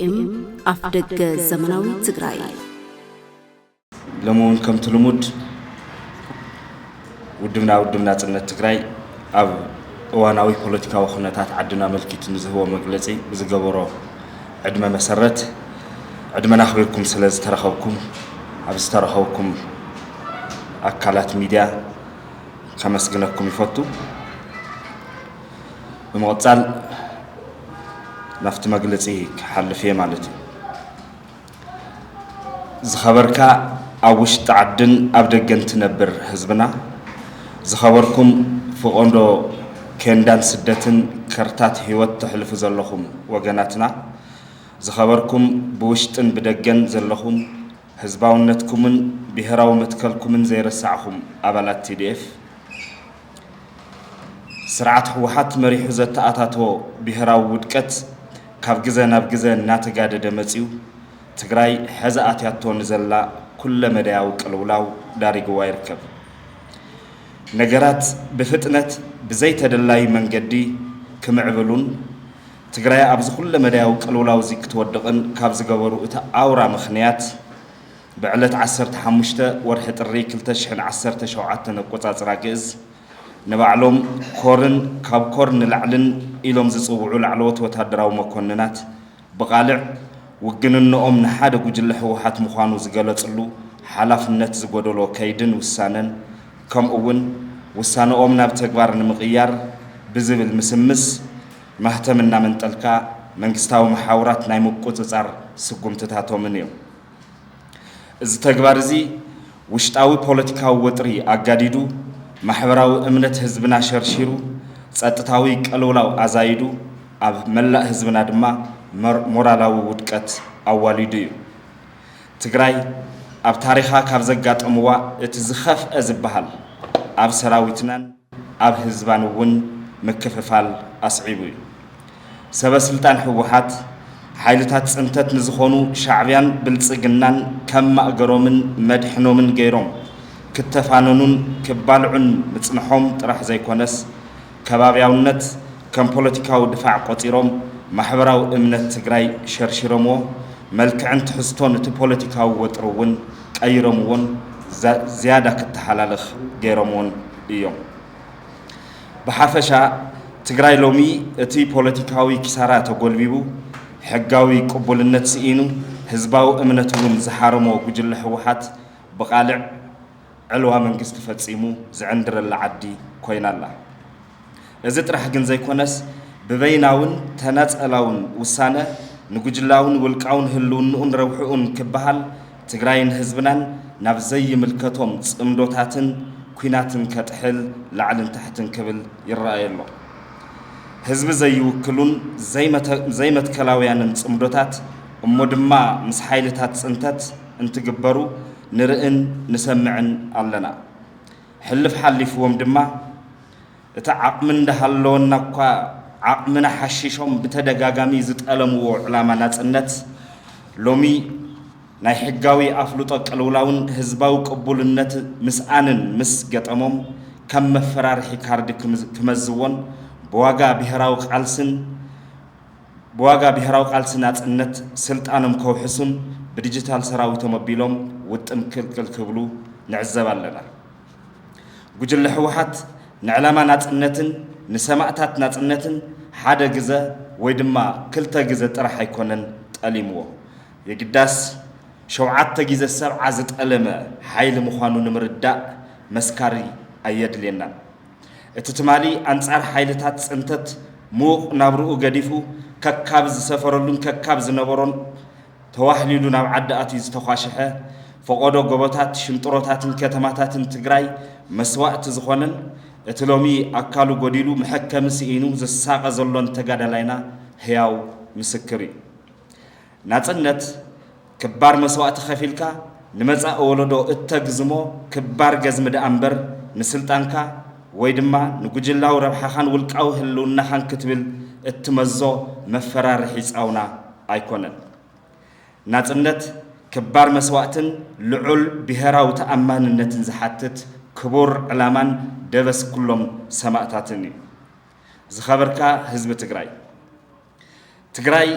ኤፍኤም አፍደገ ዘመናዊ ትግራይ ለሞን ከም ትልሙድ ውድምና ጽነት ትግራይ ኣብ እዋናዊ ፖለቲካዊ ኩነታት ዓድና መልኪት ንዝህቦ መግለጺ ዝገበሮ ዕድመ መሰረት ዕድመና ኽቢርኩም ስለ ዝተረኸብኩም ኣብ ዝተረኸብኩም ኣካላት ሚድያ ከመስግነኩም ይፈቱ በመቀጠል ናፍቲ መግለጺ ክሓልፍ ማለት እዩ ዝኸበርካ ኣብ ውሽጢ ዓድን ኣብ ደገን ትነብር ህዝብና ዝኸበርኩም ፍቆንዶ ኬንዳን ስደትን ከርታት ህይወት ተሕልፉ ዘለኹም ወገናትና ዝኸበርኩም ብውሽጥን ብደገን ዘለኹም ህዝባውነትኩምን ብሄራዊ መትከልኩምን ዘይረሳዕኹም ኣባላት TDF ስርዓት ህወሓት መሪሑ ዘተኣታተዎ ብሄራዊ ውድቀት ካብ ግዘ ናብ ግዘ እናተጋደደ መጺኡ ትግራይ ሕዛኣትያቶ ንዘላ ኩለ መዳያዊ ቅልውላው ዳሪግዋ ይርከብ ነገራት ብፍጥነት ብዘይ ተደላይ መንገዲ ክምዕብሉን ትግራይ ኣብዚ ኩለ መዳያዊ ቅልውላው ዚ ክትወድቕን ካብ ዝገበሩ እቲ ኣውራ ምኽንያት ብዕለት 15 ወርሒ ጥሪ 2017 ኣቆጻጽራ ግእዝ ንባዕሎም ኮርን ካብ ኮር ንላዕልን ኢሎም ዝጽውዑ ላዕለዎት ወታደራዊ መኮንናት ብቃልዕ ውግንነኦም ንሓደ ጉጅለ ህወሓት ምዃኑ ዝገለጽሉ ሓላፍነት ዝጎደሎ ከይድን ውሳነን ከምኡውን ውሳነኦም ናብ ተግባር ንምቕያር ብዝብል ምስምስ ማህተምና መንጠልካ መንግስታዊ መሓውራት ናይ ምቁጽጻር ስጉምትታቶምን እዮም እዚ ተግባር እዚ ውሽጣዊ ፖለቲካዊ ወጥሪ ኣጋዲዱ ማሕበራዊ እምነት ህዝብና ሸርሺሩ ጸጥታዊ ቅልውላው ኣዛይዱ ኣብ መላእ ህዝብና ድማ ሞራላዊ ውድቀት ኣዋሊዱ እዩ ትግራይ ኣብ ታሪኻ ካብ ዘጋጠምዋ እቲ ዝኸፍአ ዝበሃል ኣብ ሰራዊትናን ኣብ ህዝባን እውን ምክፍፋል ኣስዒቡ እዩ ሰበስልጣን ህወሓት ሓይልታት ጽንተት ንዝኾኑ ሻዕብያን ብልጽግናን ከም ማእገሮምን መድሕኖምን ገይሮም ክተፋነኑን ክባልዑን ምጽንሖም ጥራሕ ዘይኮነስ ከባብያውነት ከም ፖለቲካዊ ድፋዕ ቆጺሮም ማሕበራዊ እምነት ትግራይ ሸርሺሮምዎ መልክዕን ትሕዝቶን እቲ ፖለቲካዊ ወጥሪ እውን ቀይሮምዎን ዝያዳ ክትሓላለኽ ገይሮምዎን እዮም ብሓፈሻ ትግራይ ሎሚ እቲ ፖለቲካዊ ኪሳራ ተጎልቢቡ ሕጋዊ ቅቡልነት ስኢኑ ህዝባዊ እምነት እውን ዝሓረሞ ጉጅለ ህወሓት ብቃልዕ ዕልዋ መንግስቲ ፈጺሙ ዝዕንድረላ ዓዲ ኮይናላ እዚ ጥራሕ ግን ዘይኮነስ ብበይናውን ተናጸላውን ውሳነ ንጉጅላውን ውልቃውን ህልውንኡን ረብሑኡን ክበሃል ትግራይን ህዝብናን ናብ ዘይምልከቶም ጽምዶታትን ኩናትን ከጥሕል ላዕልን ታሕትን ክብል ይረኣየሎ ህዝቢ ዘይውክሉን ዘይመትከላውያንን ጽምዶታት እሞ ድማ ምስ ሓይልታት ጽንተት እንትግበሩ ንርእን ንሰምዕን ኣለና ሕልፍ ሓሊፍዎም ድማ እቲ ዓቕሚ እንዳሃለወና እኳ ዓቕምና ሓሺሾም ብተደጋጋሚ ዝጠለምዎ ዕላማ ናጽነት ሎሚ ናይ ሕጋዊ ኣፍሉጦ ቅልውላውን ህዝባዊ ቅቡልነት ምስኣንን ምስ ገጠሞም ከም መፈራርሒ ካርዲ ክመዝዎን ብዋጋ ብሄራዊ ቃልሲ ናጽነት ስልጣኖም ከውሕሱን ብዲጂታል ሰራዊቶም ኣቢሎም ውጥም ክልክል ክብሉ ንዕዘብ ኣለና ጉጅለ ህወሓት ንዕላማ ናጽነትን ንሰማዕታት ናጽነትን ሓደ ግዘ ወይ ድማ ክልተ ግዘ ጥራሕ ኣይኮነን ጠሊምዎ የግዳስ 7 ግዘ 7 ዝጠለመ ሓይሊ ምዃኑ ንምርዳእ መስካሪ ኣየድልየና እቲ ትማሊ ኣንጻር ሓይልታት ጽንተት ምዉቕ ናብርኡ ገዲፉ ከካብ ዝሰፈረሉን ከካብ ዝነበሮን ተዋህሊሉ ናብ ዓዲ ኣትዩ ዝተኳሽሐ ፈቆዶ ጎቦታት ሽንጥሮታትን ከተማታትን ትግራይ መስዋዕቲ ዝኾነን እቲ ሎሚ ኣካሉ ጎዲሉ መሐከም ስኢኑ ዝሳቐ ዘሎን ተጋዳላይና ህያው ምስክር እዩ ናጽነት ክባር መስዋዕቲ ኸፊልካ ንመጻእ ወለዶ እተግዝሞ ክባር ገዝሚ ደኣ እምበር ንስልጣንካ ወይ ድማ ንጉጅላዊ ረብሓኻን ውልቃዊ ህልውናኻን ክትብል እትመዞ መፈራርሒ ጻውና ኣይኮነን ናጽነት ክባር መስዋዕትን ልዑል ብሄራዊ ተኣማንነትን ዝሓትት ክቡር ዕላማን ደበስ ኩሎም ሰማዕታትን እዩ ዝኸበርካ ህዝቢ ትግራይ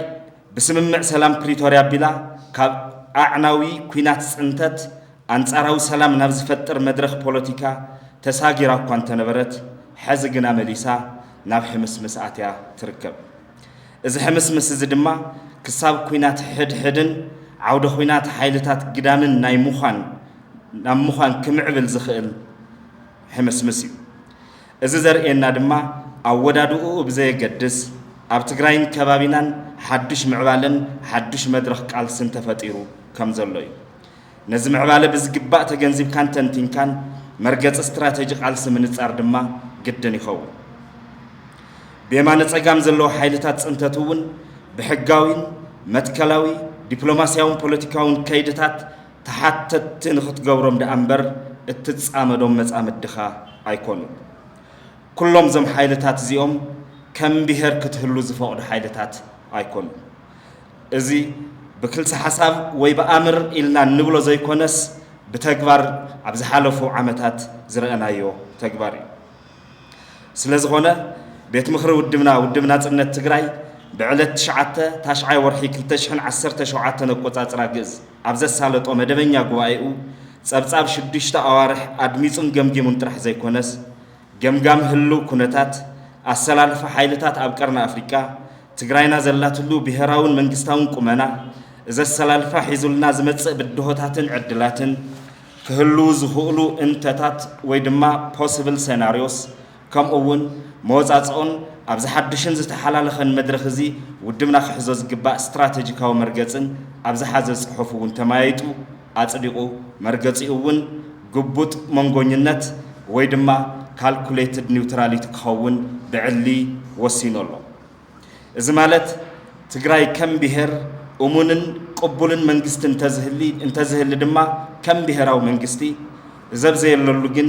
بسممع سلام بريتوريا بلا كاب أعناوي كوينات سنتت أنصاراو سلام نبز فتر مدرخ بوليتيكا تساقيرا كوانت نبرت حزقنا مليسا ناب حمس مساتيا تركب إذا حمس مسزدما كساب كوينات حدن عود كوينات حيلتات قدامن نام مخان كمعبل زخيل حمس مسيو إذا زرقنا دما أودادو بزي قدس أبتقراين كبابينان حدش معبالن حدش مدرخ قال سنتفتيرو كم زلوي نزم معباله بزقباء تجنزيب كان تنتين كان مرقز استراتيجي قال سمنت أردما جدا يخو بما نتقام زلو حيلتات سنتتون بحقاوين متكلاوي دبلوماسياون بوليتيكاون كيدتات تحتت تنخط قورم دا أمبر اتتصامدهم مزامد دخا ايكونو كلهم زم حيلتات زيوم كم بهر كتهلو زفاق حيلتات ايكونو ازي بكل حساب ويبأمر إلنا نبلو زي كونس بتكبر عبز حالفو عمتات زرقنا يو تكبري سلازغونا بيت مخر ودمنا تقنات تقراي بعلت تاشعي ورحي كلتشحن 10 نقطات راقز عبز السالط ومدبنيا قوائيو صابصاب شدشتا أوارح أدميصن جمجمون ترح زي كونس جمجام هلو كونتات السلالف حيلتات أبقرنا أفريكا تقراينا زلاتلو بهراون منقستاون كمانا إذا السلالف حيزولنا زمتص بالدهوتاتن عدلاتن كهلو زخولو انتتات ويدما possible scenarios كم أون موزاتون أبز حدشن زتحلالخن مدرخزي ودمنا خحزوز قباء استراتيجيكاو مرقزن أبز حازز حفوون تمايتو أتصدقو مرقزي أون قبوت منغونينت ويدما calculated neutrality كخون بعلي وسينولو إذا مالت تقراي كم بهر أمونن قبولن منجست انتزهلي دما كم بهراو منجستي زبزي اللولوجن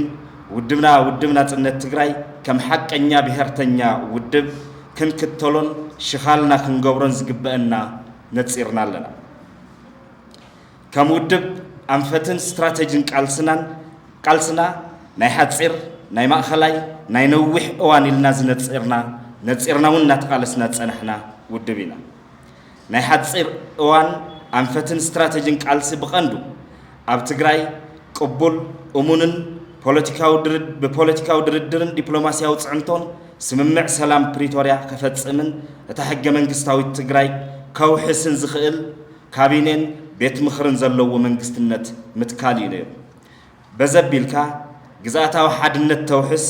ودمنا تنت تقراي كم حق انيا بهرتنيا ودب كن كتولون شخالنا كن قبرن زقبئنا نتصيرنا لنا كم ودب أنفتن استراتيجين قالسنا ناي حتصير ناي مأخلاي ناي نوح اواني لنا نتصيرنا ونتقالسنا تسنحنا ودبينا ناي حتصير اوان أنفتن استراتيجين قالسي بقندو أب تقراي قبول أمونن ببوليتيكاو دردرن دبلوماسياو صعنتون سممع سلام بريتوريا كفتسمن تحق منقستاوي تقراي كو حسن زخيل كابينين بيت مخرن زلو منقستنت متكالي نير بزبيلكا جزاتاو حدنت توحس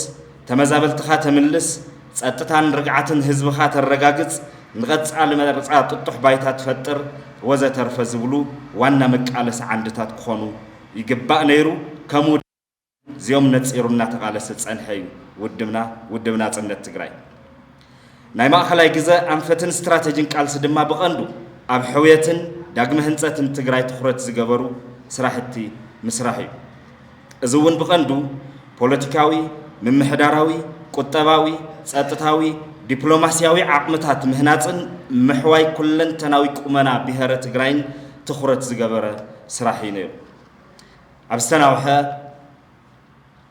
تمزابلتخا تملس صطتان رقعتن حزبخا ترغاغص نغص على مرصا تطح بايتا تفطر وزترف زبلو وانا مقالس عندታት كخونو يغبا نيرو كمو زيوم نصيرنا تقالس صنحي ودمنا صنت تግራይ ናይ ማእኸላይ ግዜ አንፈትን ስትራቴጂን ቃልስ ድማ በቀንዱ ኣብ ሕውየትን ዳግመ ህንጸትን ትግራይ ትኹረት ዝገበሩ ስራሕቲ ምስራሕ እዩ እዝውን በቀንዱ ፖለቲካዊ ምምሕዳራዊ ቁጠባዊ ጸጥታዊ ዲፕሎማሲያዊ ዓቅምታት ምህናጽን ምሕዋይ ኩለንተናዊ ቁመና ብሄረ ትግራይን ትኹረት ዝገበረ ስራሕ እዩ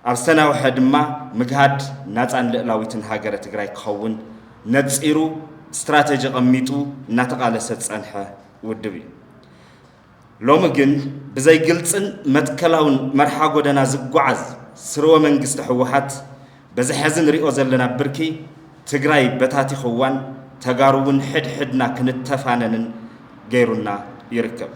أبستناوح دما مجهد ناتان لقلاويتن هاجرة تجري كخون نتصيرو استراتيجي قميتو ناتقال ستسانحة ودبي لو مجن بزي قلتن متكلاون مرحاقو دنا زقعز سروا من قستحوحات بزي حزن ريقو زلنا بركي تجري بتاتي خوان تجارون حدنا كنتفانن غيرنا يركب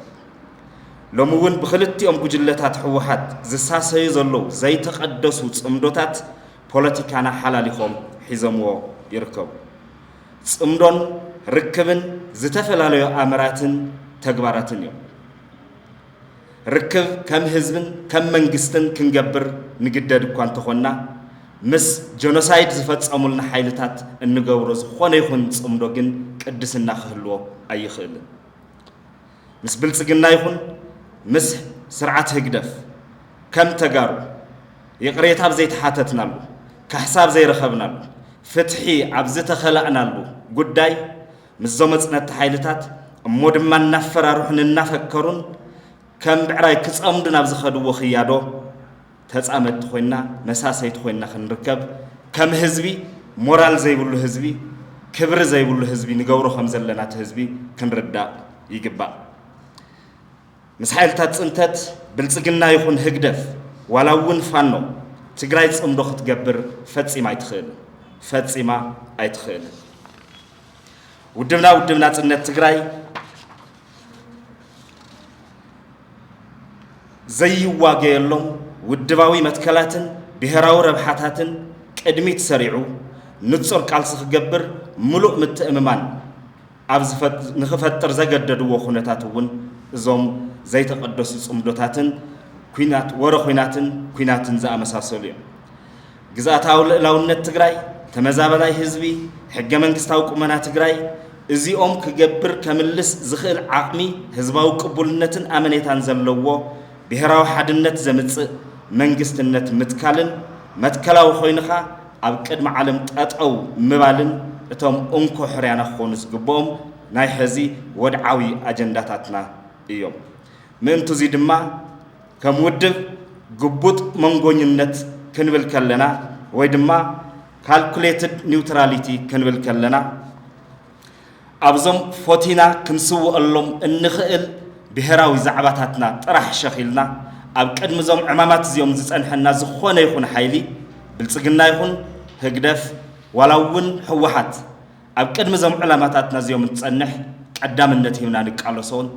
لو مون بخلتي أم بجلتات حوحات زساسي زلو زي تقدسو صمدوتات بوليتيكانا حلاليهم حزمو يركب صمدون ركبن زتفلاليو أمراتن تقباراتن يوم ركب كم حزبن كم منقستن كنقبر نقدد كوان تخونا مس جنوسايد زفت أمولنا حيلتات النقورز خونا يخون صمدوغن كدسنا خهلو أي خهل مس بلسقنا يخون مس سرعة هجدف كم تجارو يقريت عبزي تحاتتنا له كحساب زي رخبنا له فتحي عبزي تخلقنا له قداي مزومت نتحيلتات مودما نفر روحنا نفكرون كم بعراي كس أمدنا بزخدو وخيادو تسأمت خوينا مساسيت خوينا خنركب كم هزبي مورال زي بلو هزبي كبر زي بقول حزبي نجورو خمزلنا حزبي كنردا يجبا مسحيل تاتسنتت بلصقنا يكون هجدف ولاون فانو تግራይ ጽምዶ ክትገብር ፈጽማ አይትخيل ፈጽማ አይትخيل ውድብና ጽነት ትግራይ ዘይዋገየሎም ውድባዊ መትከላትን ብሔራዊ ረብሓታትን ቅድሚት ሰሪዑ ንጹር ቃልሲ ክገብር ሙሉእ ምትእምማን ኣብ ንኽፈጥር ዘገደድዎ ኩነታት እውን እዞም ዘይተቀደሱ ጽምዶታትን ኩናት ወረኹናትን ኩናትን ዘኣመሳሰሉ እዮም ግዛታው ለውነት ትግራይ ተመዛበላይ ህዝቢ ሕገ መንግስታዊ ቁመና ትግራይ እዚኦም ክገብር ከምልስ ዝኽእል ዓቕሚ ህዝባዊ ቅቡልነትን ኣመኔታን ዘለዎ ብሔራዊ ሓድነት ዘምጽእ መንግስትነት ምትካልን መትከላዊ ኮይንኻ ኣብ ቅድሚ ዓለም ጠጠው ምባልን እቶም እንኮ ሕርያና ክኾኑ ዝግብኦም ናይ ሕዚ ወድዓዊ ኣጀንዳታትና እዮም ምእንቱ እዚ ድማ ከም ውድብ ግቡጥ መንጎኝነት ክንብል ከለና ወይ ድማ ካልኩሌትድ ኒውትራሊቲ ክንብል ከለና ኣብዞም ፎቲና ክንስውአሎም እንኽእል ብሔራዊ ዛዕባታትና ጥራሕ ሸኺልና ኣብ ቅድሚዞም ዕማማት እዚኦም ዝጸንሐና ዝኾነ ይኹን ሓይሊ ብልጽግና ይኹን ህግደፍ ዋላውን ህወሓት ኣብ ቅድሚዞም ዕላማታትና እዚኦም ዝጸንሕ ቀዳምነት ሂብና ንቃለሶን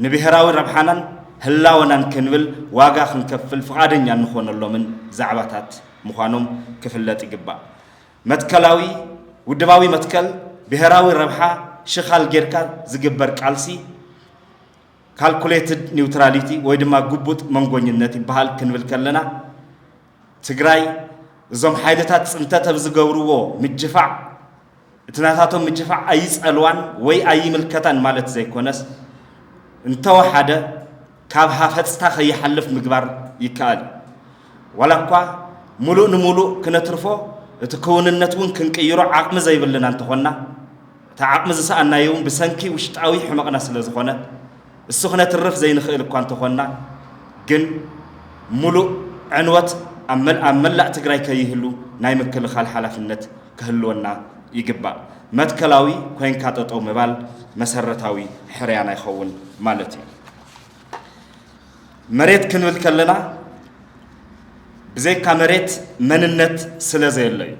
ንብሔራዊ ረብሓናን ህላወናን ክንብል ዋጋ ክንከፍል ፍቃደኛ እንኾነሎምን ዛዕባታት ምዃኖም ክፍለጥ ይግባእ መትከላዊ ውድባዊ መትከል ብሔራዊ ረብሓ ሽኻል ጌርካ ዝግበር ቃልሲ ካልኩሌትድ ኒውትራሊቲ ወይ ድማ ግቡጥ መንጎኝነት ይበሃል ክንብል ከለና ትግራይ እዞም ሓይልታት ጽንተት ኣብ ዝገብርዎ ምጅፋዕ እትናታቶም ምጅፋዕ ኣይጸልዋን ወይ ኣይምልከታን ማለት ዘይኮነስ እንተወሓደ ካብ ሃፈጽታ ከይሓልፍ ምግባር ይካል ወላኳ ሙሉእ ንሙሉእ ክነትርፎ እቲ ክውንነት እውን ክንቅይሮ ዓቕሚ ዘይብልና እንተኾና እቲ ዓቕሚ ዝሰኣናዮ ብሰንኪ ውሽጣዊ ሕመቕና ስለ ዝኾነ እሱ ክነትርፍ ዘይንኽእል እኳ እንተኾና ግን ሙሉእ ዕንወት ኣብ መላእ ትግራይ ከይህሉ ናይ ምክልኻል ሓላፍነት ክህልወና ይግባእ መትከላዊ ኮይንካ ጠጠው ምባል መሰረታዊ ሕርያና ይኸውን ማለት እዩ መሬት ክንብል ከለና ብዘይካ መሬት መንነት ስለዘየለዩ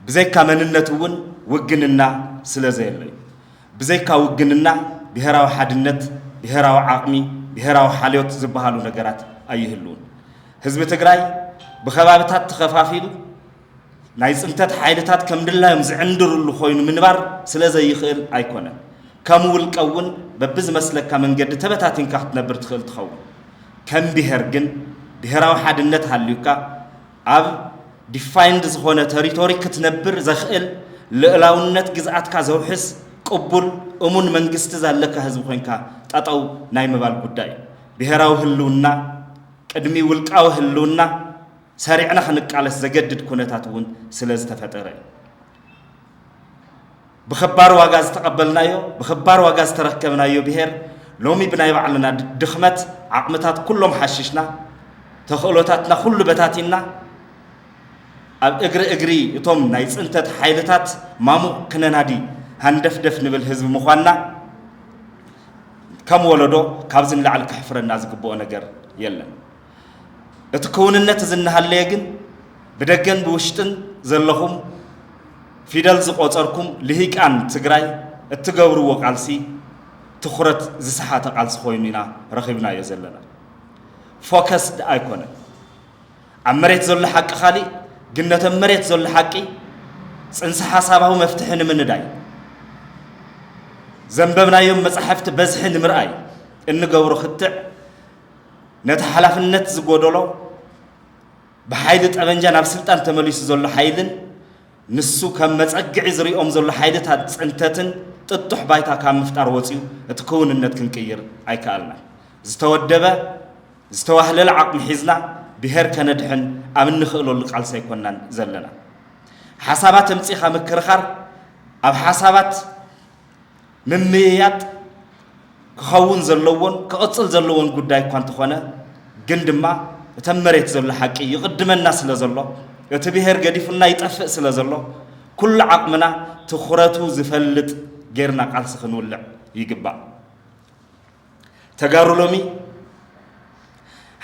ብዘይካ መንነት እውን ውግንና ስለዘየለዩ ብዘይካ ውግንና ብሔራዊ ሓድነት ብሔራዊ ዓቕሚ ብሔራዊ ሓልዮት ዝበሃሉ ነገራት ኣይህሉን ህዝቢ ትግራይ ብኸባቢታት ተኸፋፊሉ ናይ ጽንተት ሓይልታት ከም ድላዮም ዝዕንድሩሉ ኮይኑ ምንባር ስለዘይኽእል ኣይኮነን ከም ውልቀውን በብዝመስለካ መንገዲ ተበታቲንካ ክትነብር ትኽእል ትኸውን ከም ብሔር ግን ብሔራዊ ሓድነት ሃልዩካ ኣብ ዲፋይንድ ዝኾነ ተሪቶሪ ክትነብር ዘኽእል ልዕላውነት ግዝኣትካ ዘውሕስ ቅቡል እሙን መንግስቲ ዘለካ ህዝቢ ኮይንካ ጠጠው ናይ ምባል ጉዳይ ብሔራዊ ህልውና ቅድሚ ውልቃዊ ህልውና ሰሪዕና ክንቃለስ ዘገድድ ኩነታት እውን ስለ ዝተፈጠረ بخبار واجاز تقبلنا يو بخبار واجاز تركبنا يو بهر لومي بناي بعلنا دخمت عقمتات كلهم حششنا تخلوتاتنا كل بتاتنا اجري يتوم نايس انت حيلتات مامو كنا نادي هندفدف نبل حزب مخوانا كم ولدو كابزن لعل كحفر الناس قبو نجر يلا تكون النت زنها الليجن بدقن بوشتن زلهم فيدل زقوتركم لهيك أن تجري التجاورو وقالسي تخرت زسحات قالس خوينينا رخيبنا يزلنا فوكسد ايكون عمريت زل حق خالي جنة مريت زل حقي سنس حسابه مفتحن من داي زنبنا يوم مسحفت بزحن مرأي إن جورو خطع نتحلف النت زقودلو بحيدة أبنجان بسلطان تمليس زل حيدن نسو كم متأجع زري زل حيدة هاد انتتن تطح بايتا كام مفتار وصيو تكون النت كنكير أي كالنا زتودبه زتوهل العقل حزنا بهر كندحن أمن نخلو لك على سيكوننا زلنا حسابات متيخا مكرخر أو حسابات مميات كخون زلون كأصل زلون قداي كوانت خوانا جندما تمرت زل حقي يقدم الناس لزلو يتبهر قديفنا يتأفق سلزلو كل عقمنا ትኹረቱ ዝፈልጥ ጌርና ቃልሲ ክንውልዕ ይግባእ ተጋሩ ሎሚ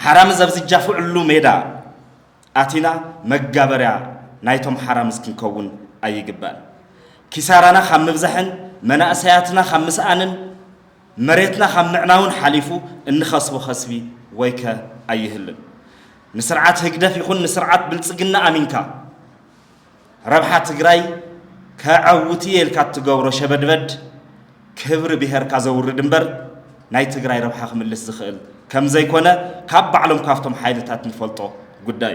ሓራም ዘብዝጃፍዕሉ ሜዳ ኣቲና መጋበርያ ናይቶም ሓራም እስክንከውን ኣይግባን ኪሳራና ካብ ምብዛሕን መናእሰያትና ካብ ምስኣንን መሬትና ካብ ምዕናውን ሓሊፉ እንኸስቦ ኸስቢ ወይከ ኣይህልን ንስርዓት ህግደፍ ይኹን ንስርዓት ብልጽግና ኣሚንካ ረብሓ ትግራይ ከዓውቲ የልካ ትገብሮ ሸበድበድ ክብሪ ብሄርካ ዘውርድ እምበር ናይ ትግራይ ረብሓ ክምልስ ዝኽእል ከም ዘይኮነ ካብ ባዕሎም ካፍቶም ሓይልታት ንፈልጦ ጉዳይ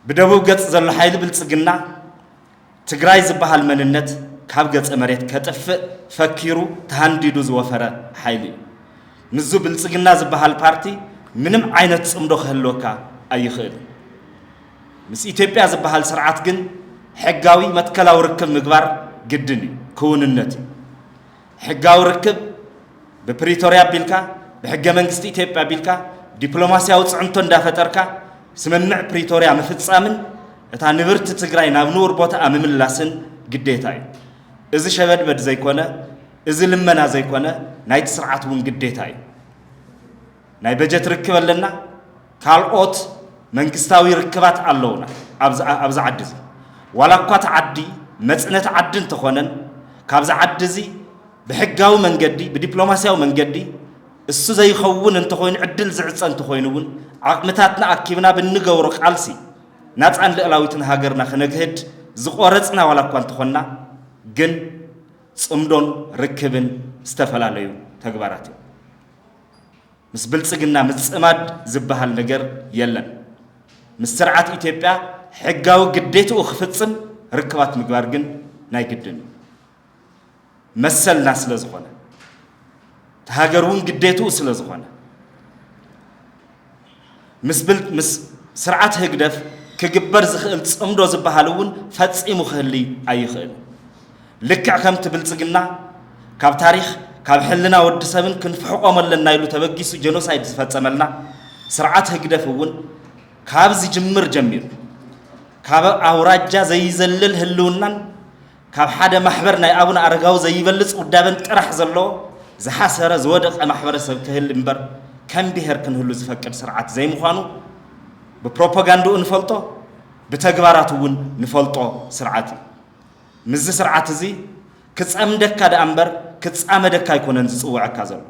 ብደቡብ ገጽ ዘሎ ሓይሊ ብልጽግና ትግራይ ዝበሃል መንነት ካብ ገጸ መሬት ከጥፍእ ፈኪሩ ተሃንዲዱ ዝወፈረ ሓይሊ ምዙ ብልጽግና ዝበሃል ፓርቲ ምንም ዓይነት ጽምዶ ክህልወካ ኣይኽእል ምስ ኢትዮጵያ ዝበሃል ስርዓት ግን ሕጋዊ መትከላዊ ርክብ ምግባር ግድን እዩ ክውንነት ሕጋዊ ርክብ ብፕሪቶሪያ ቢልካ ብሕገ መንግስቲ ኢትዮጵያ ቢልካ ዲፕሎማሲያዊ ጽዕንቶ እንዳፈጠርካ ስምምዕ ፕሪቶሪያ ምፍጻምን እታ ንብርቲ ትግራይ ናብ ንቡር ቦታ ምምላስን ግዴታ እዩ እዚ ሸበድበድ ዘይኮነ እዚ ልመና ዘይኮነ ናይቲ ስርዓት እውን ግዴታ እዩ ናይ በጀት ርክብ ኣለና ካልኦት መንግስታዊ ርክባት ኣለውና ኣብዚ ዓዲ እዚ ዋላ እኳ ተዓዲ መጽነት ዓዲ እንተኾነን ካብዚ ዓዲ እዚ ብሕጋዊ መንገዲ ብዲፕሎማሲያዊ መንገዲ እሱ ዘይኸውን እንተኾይኑ ዕድል ዝዕፀ እንተኾይኑ እውን ዓቕምታትና ኣኪብና ብንገብሮ ቃልሲ ናፃን ልዕላዊትን ሃገርና ክነግህድ ዝቆረፅና ዋላ እኳ እንተኾና ግን ጽምዶን ርክብን ዝተፈላለዩ ተግባራት እዩ ምስ ብልጽግና ምጽማድ ዝበሃል ነገር የለን ምስ ስርዓት ኢትዮጵያ ሕጋዊ ግዴትኡ ክፍጽም ርክባት ምግባር ግን ናይ ግድን መሰልና ስለ ዝኾነ ተሃገር እውን ግዴትኡ ስለ ዝኾነ ምስ ስርዓት ህግደፍ ክግበር ዝኽእል ጽምዶ ዝበሃል እውን ፈጺሙ ክህሊ ኣይኽእል ልክዕ ከምቲ ብልጽግና ካብ ታሪኽ ካብ ሕልና ወዲ ሰብን ክንፍሕቆም ኣለና ኢሉ ተበጊሱ ጀኖሳይድ ዝፈጸመልና ስርዓት ህግደፍ እውን ካብዚ ጅምር ጀሚሩ ካብ ኣውራጃ ዘይዘልል ህልውናን ካብ ሓደ ማሕበር ናይ ኣቡነ ኣረጋዊ ዘይበልጽ ውዳበን ጥራሕ ዘለዎ ዝሓሰረ ዝወደቐ ማሕበረሰብ ክህል እምበር ከም ብሄር ክንህሉ ዝፈቅድ ስርዓት ዘይምዃኑ ብፕሮፓጋንዳኡ ንፈልጦ ብተግባራቱ እውን ንፈልጦ ስርዓት እዩ ምዚ ስርዓት እዚ ክጸምደካ ደኣ እምበር ክጻመደካ ኣይኮነን ዝጽውዐካ ዘሎ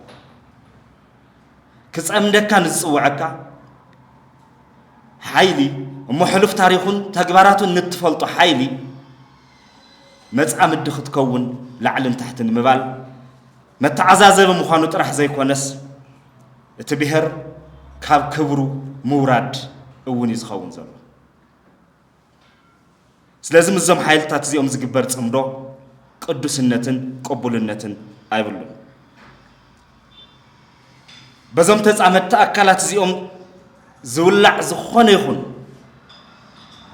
ክጸምደካ ንዝጽውዐካ ሓይሊ እሞ ሕሉፍ ታሪኹን ተግባራቱን ንትፈልጦ ሓይሊ መጻምዲ ክትከውን ላዕልን ታሕትን ምባል መተዓዛዘብ ምዃኑ ጥራሕ ዘይኮነስ እቲ ብሄር ካብ ክብሩ ምውራድ እውን ይዝኸውን ዘሎ ስለዚ ምዞም ሓይልታት እዚኦም ዝግበር ጽምዶ ቅዱስነትን ቅቡልነትን ኣይብሉን በዞም ተጻመድቲ ኣካላት እዚኦም ዝውላዕ ዝኾነ ይኹን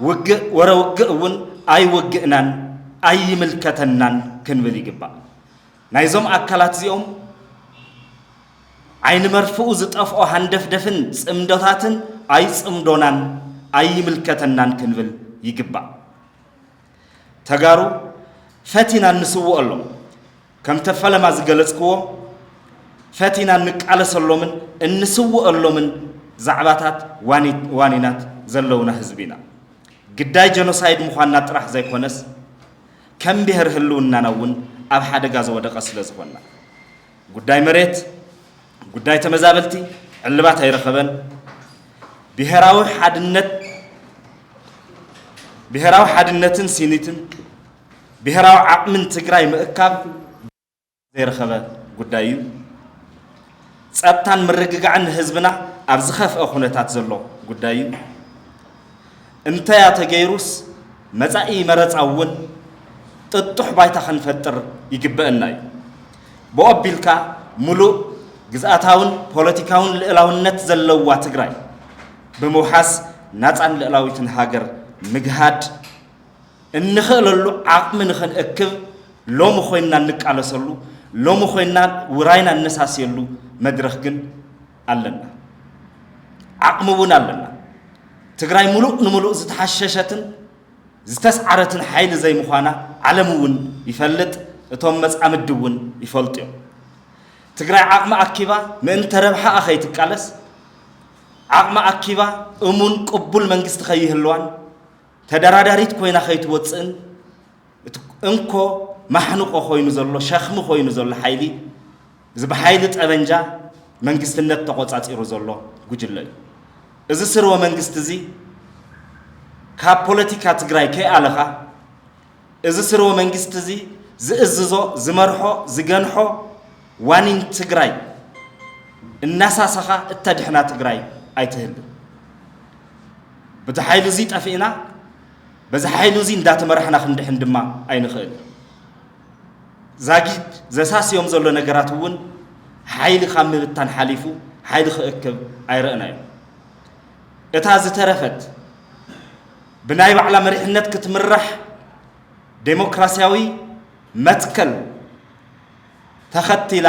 ውግእ ወረ ውግእ እውን ኣይወግእናን ኣይምልከተናን ክንብል ይግባእ ናይዞም ኣካላት እዚኦም ዓይኒ መርፍኡ ዝጠፍኦ ሃንደፍደፍን ጽምዶታትን ኣይጽምዶናን ኣይምልከተናን ክንብል ይግባእ ተጋሩ ፈቲና ንስውእ ኣሎም ከም ተፈለማ ዝገለጽክዎ ፈቲና ንቃለሰሎምን እንስውእ ኣሎምን ዛዕባታት ዋኒናት ዘለውና ህዝቢና ግዳይ ጀኖሳይድ ምዃንና ጥራሕ ዘይኮነስ ከም ብሄር ህልውናና እውን ኣብ ሓደጋ ዝወደቐ ስለ ዝኾንና ጉዳይ መሬት ጉዳይ ተመዛበልቲ ዕልባት ኣይረኸበን ብሄራዊ ሓድነትን ሲኒትን ብሄራዊ ዓቕምን ትግራይ ምእካብ ዘይረኸበ ጉዳይ እዩ ጸጥታን ምርግጋዕን ህዝብና ኣብ ዝኸፍአ ኩነታት ዘሎ ጉዳይ እዩ እንተያ ተገይሩስ መጻኢ መረፃ እውን ጥጡሕ ባይታ ክንፈጥር ይግበአና እዩ ብኦቢልካ ሙሉእ ግዝኣታውን ፖለቲካውን ልዕላውነት ዘለዋ ትግራይ ብምውሓስ ናፃን ልዕላዊትን ሃገር ምግሃድ እንኽእለሉ ዓቕሚ ንኽንእክብ ሎሚ ኮይንና እንቃለሰሉ ሎሚ ኮይንና ውራይና እነሳስየሉ መድረኽ ግን ኣለና ዓቕሚ እውን ኣለና ትግራይ ሙሉእ ንሙሉእ ዝተሓሸሸትን ዝተስዓረትን ሓይሊ ዘይምዃና ዓለም እውን ይፈልጥ እቶም መጻምድ እውን ይፈልጡ እዮም ትግራይ ዓቕማ ኣኪባ ምእንተ ረብሓ ኸይትቃለስ ዓቕማ ኣኪባ እሙን ቅቡል መንግስቲ ኸይህልዋን ተደራዳሪት ኮይና ኸይትወፅእን እንኮ ማሕንቆ ኮይኑ ዘሎ ሸኽሚ ኮይኑ ዘሎ ሓይሊ እዚ ብሓይሊ ጠበንጃ መንግስትነት ተቆጻጺሩ ዘሎ ጉጅለ እዩ እዚ ስርወ መንግስቲ እዚ ካብ ፖለቲካ ትግራይ ከይኣለኻ እዚ ስርወ መንግስቲ እዚ ዝእዝዞ ዝመርሖ ዝገንሖ ዋኒን ትግራይ እናሳሰኻ እተድሕና ትግራይ ኣይትህልን በቲ ሓይሉ እዚ ጠፊእና በዚ ሓይሉ እዚ እንዳተመርሕና ክንድሕን ድማ ኣይንኽእል ዛጊድ ዘሳስዮም ዘሎ ነገራት እውን ሓይሊ ካብ ምብታን ሓሊፉ ሓይሊ ክእክብ ኣይረአናዮ እታ ዝተረፈት ብናይ ባዕላ መሪሕነት ክትምራሕ ዴሞክራሲያዊ መትከል ተኸቲላ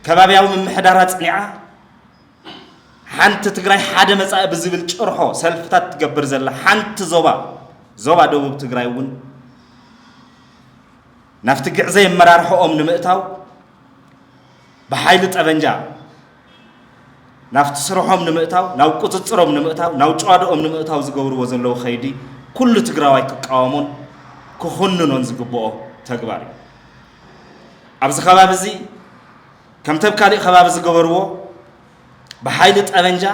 ከባቢያዊ ምምሕዳራ ጽኒዓ ሓንቲ ትግራይ ሓደ መጻኢ ብዝብል ጭርሖ ሰልፍታት ትገብር ዘላ ሓንቲ ዞባ ደቡብ ትግራይ እውን ናፍቲ ግዕዘ የመራርሖኦም ንምእታው ብሓይሊ ጠበንጃ ናፍቲ ስርሖም ንምእታው ናብ ቁፅፅሮም ንምእታው ናብ ጨዋድኦም ንምእታው ዝገብርዎ ዘለዉ ኸይዲ ኩሉ ትግራዋይ ክቃወሞን ክኹንኖን ዝግብኦ ተግባር እዩ ኣብዚ ከባቢ እዚ ከምቲ ኣብ ካሊእ ከባቢ ዝገበርዎ ብሓይሊ ጠበንጃ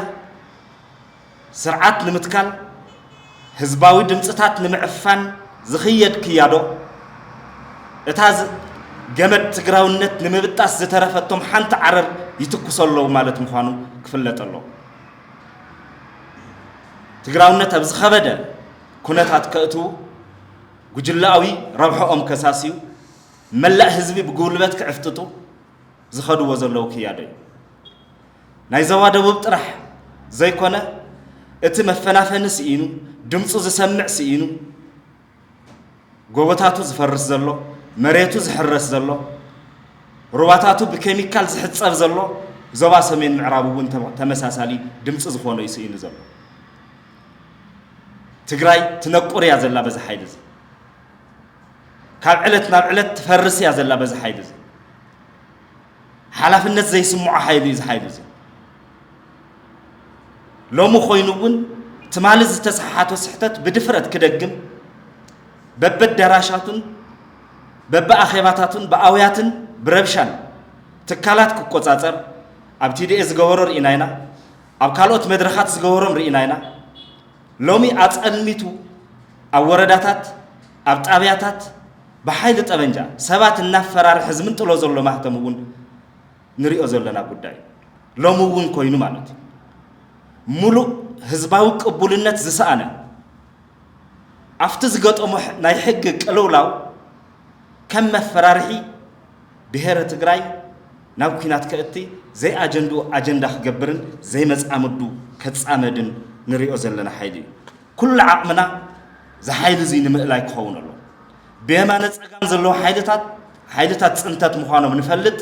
ስርዓት ንምትካል ህዝባዊ ድምፅታት ንምዕፋን ዝኽየድ ክያዶ እታ ገመድ ትግራውነት ንምብጣስ ዝተረፈቶም ሓንቲ ዓረር ይትኩሰለዉ ማለት ምዃኑ ክፍለጥ ኣሎ ትግራውነት ኣብ ዝኸበደ ኩነታት ከእትዉ ጉጅላዊ ረብሖኦም ከሳስዩ መላእ ህዝቢ ብጉልበት ክዕፍጥጡ ዝኸድዎ ዘለዉ ክያዶ እዩ ናይ ዞባ ደቡብ ጥራሕ ዘይኮነ እቲ መፈናፈኒ ስኢኑ ድምፁ ዝሰምዕ ስኢኑ ጎቦታቱ ዝፈርስ ዘሎ መሬቱ ዝሕረስ ዘሎ ሩባታቱ ብኬሚካል ዝሕፀብ ዘሎ ዞባ ሰሜን ምዕራብ እውን ተመሳሳሊ ድምፂ ዝኾነ እዩ ስኢኑ ዘሎ ትግራይ ትነቁር እያ ዘላ በዚ ሓይሊ እዚ ካብ ዕለት ናብ ዕለት ትፈርስ እያ ዘላ በዚ ሓይሊ እዚ ሓላፍነት ዘይስምዖ ሓይሊ እዩ እዚ ሓይሊ እዚ ሎሚ ኮይኑ እውን ትማሊ ዝተሰሓሓቶ ስሕተት ብድፍረት ክደግም በበዳራሻቱን በበኣኼባታቱን ብኣውያትን ብረብሻን ትካላት ክቆጻጸር ኣብ ቲዲኤ ዝገበሮ ርኢና ኢና ኣብ ካልኦት መድረኻት ዝገበሮም ርኢና ኢና ሎሚ ኣጸልሚቱ ኣብ ወረዳታት ኣብ ጣብያታት ብሓይሊ ጠበንጃ ሰባት እናፈራርሕ ዝምንጥሎ ዘሎ ማህተም እውን ንሪኦ ዘለና ጉዳይ ሎሚ እውን ኮይኑ ማለት እዩ ሙሉእ ህዝባዊ ቅቡልነት ዝሰኣነ ኣብቲ ዝገጠሞ ናይ ሕጊ ቅልውላው ከም መፈራርሒ ብሄረ ትግራይ ናብ ኩናት ከእቲ ዘይ ኣጀንዳ ክገብርን ዘይ መጻምዱ ከጻመድን ንሪኦ ዘለና ሓይሊ እዩ ኩሉ ዓቕምና ዝሓይሊ እዚ ንምእላይ ክኸውን ኣሎ ብየማነ ፀጋም ዘለዎ ሓይልታት ፅንተት ምዃኖም ንፈልጥ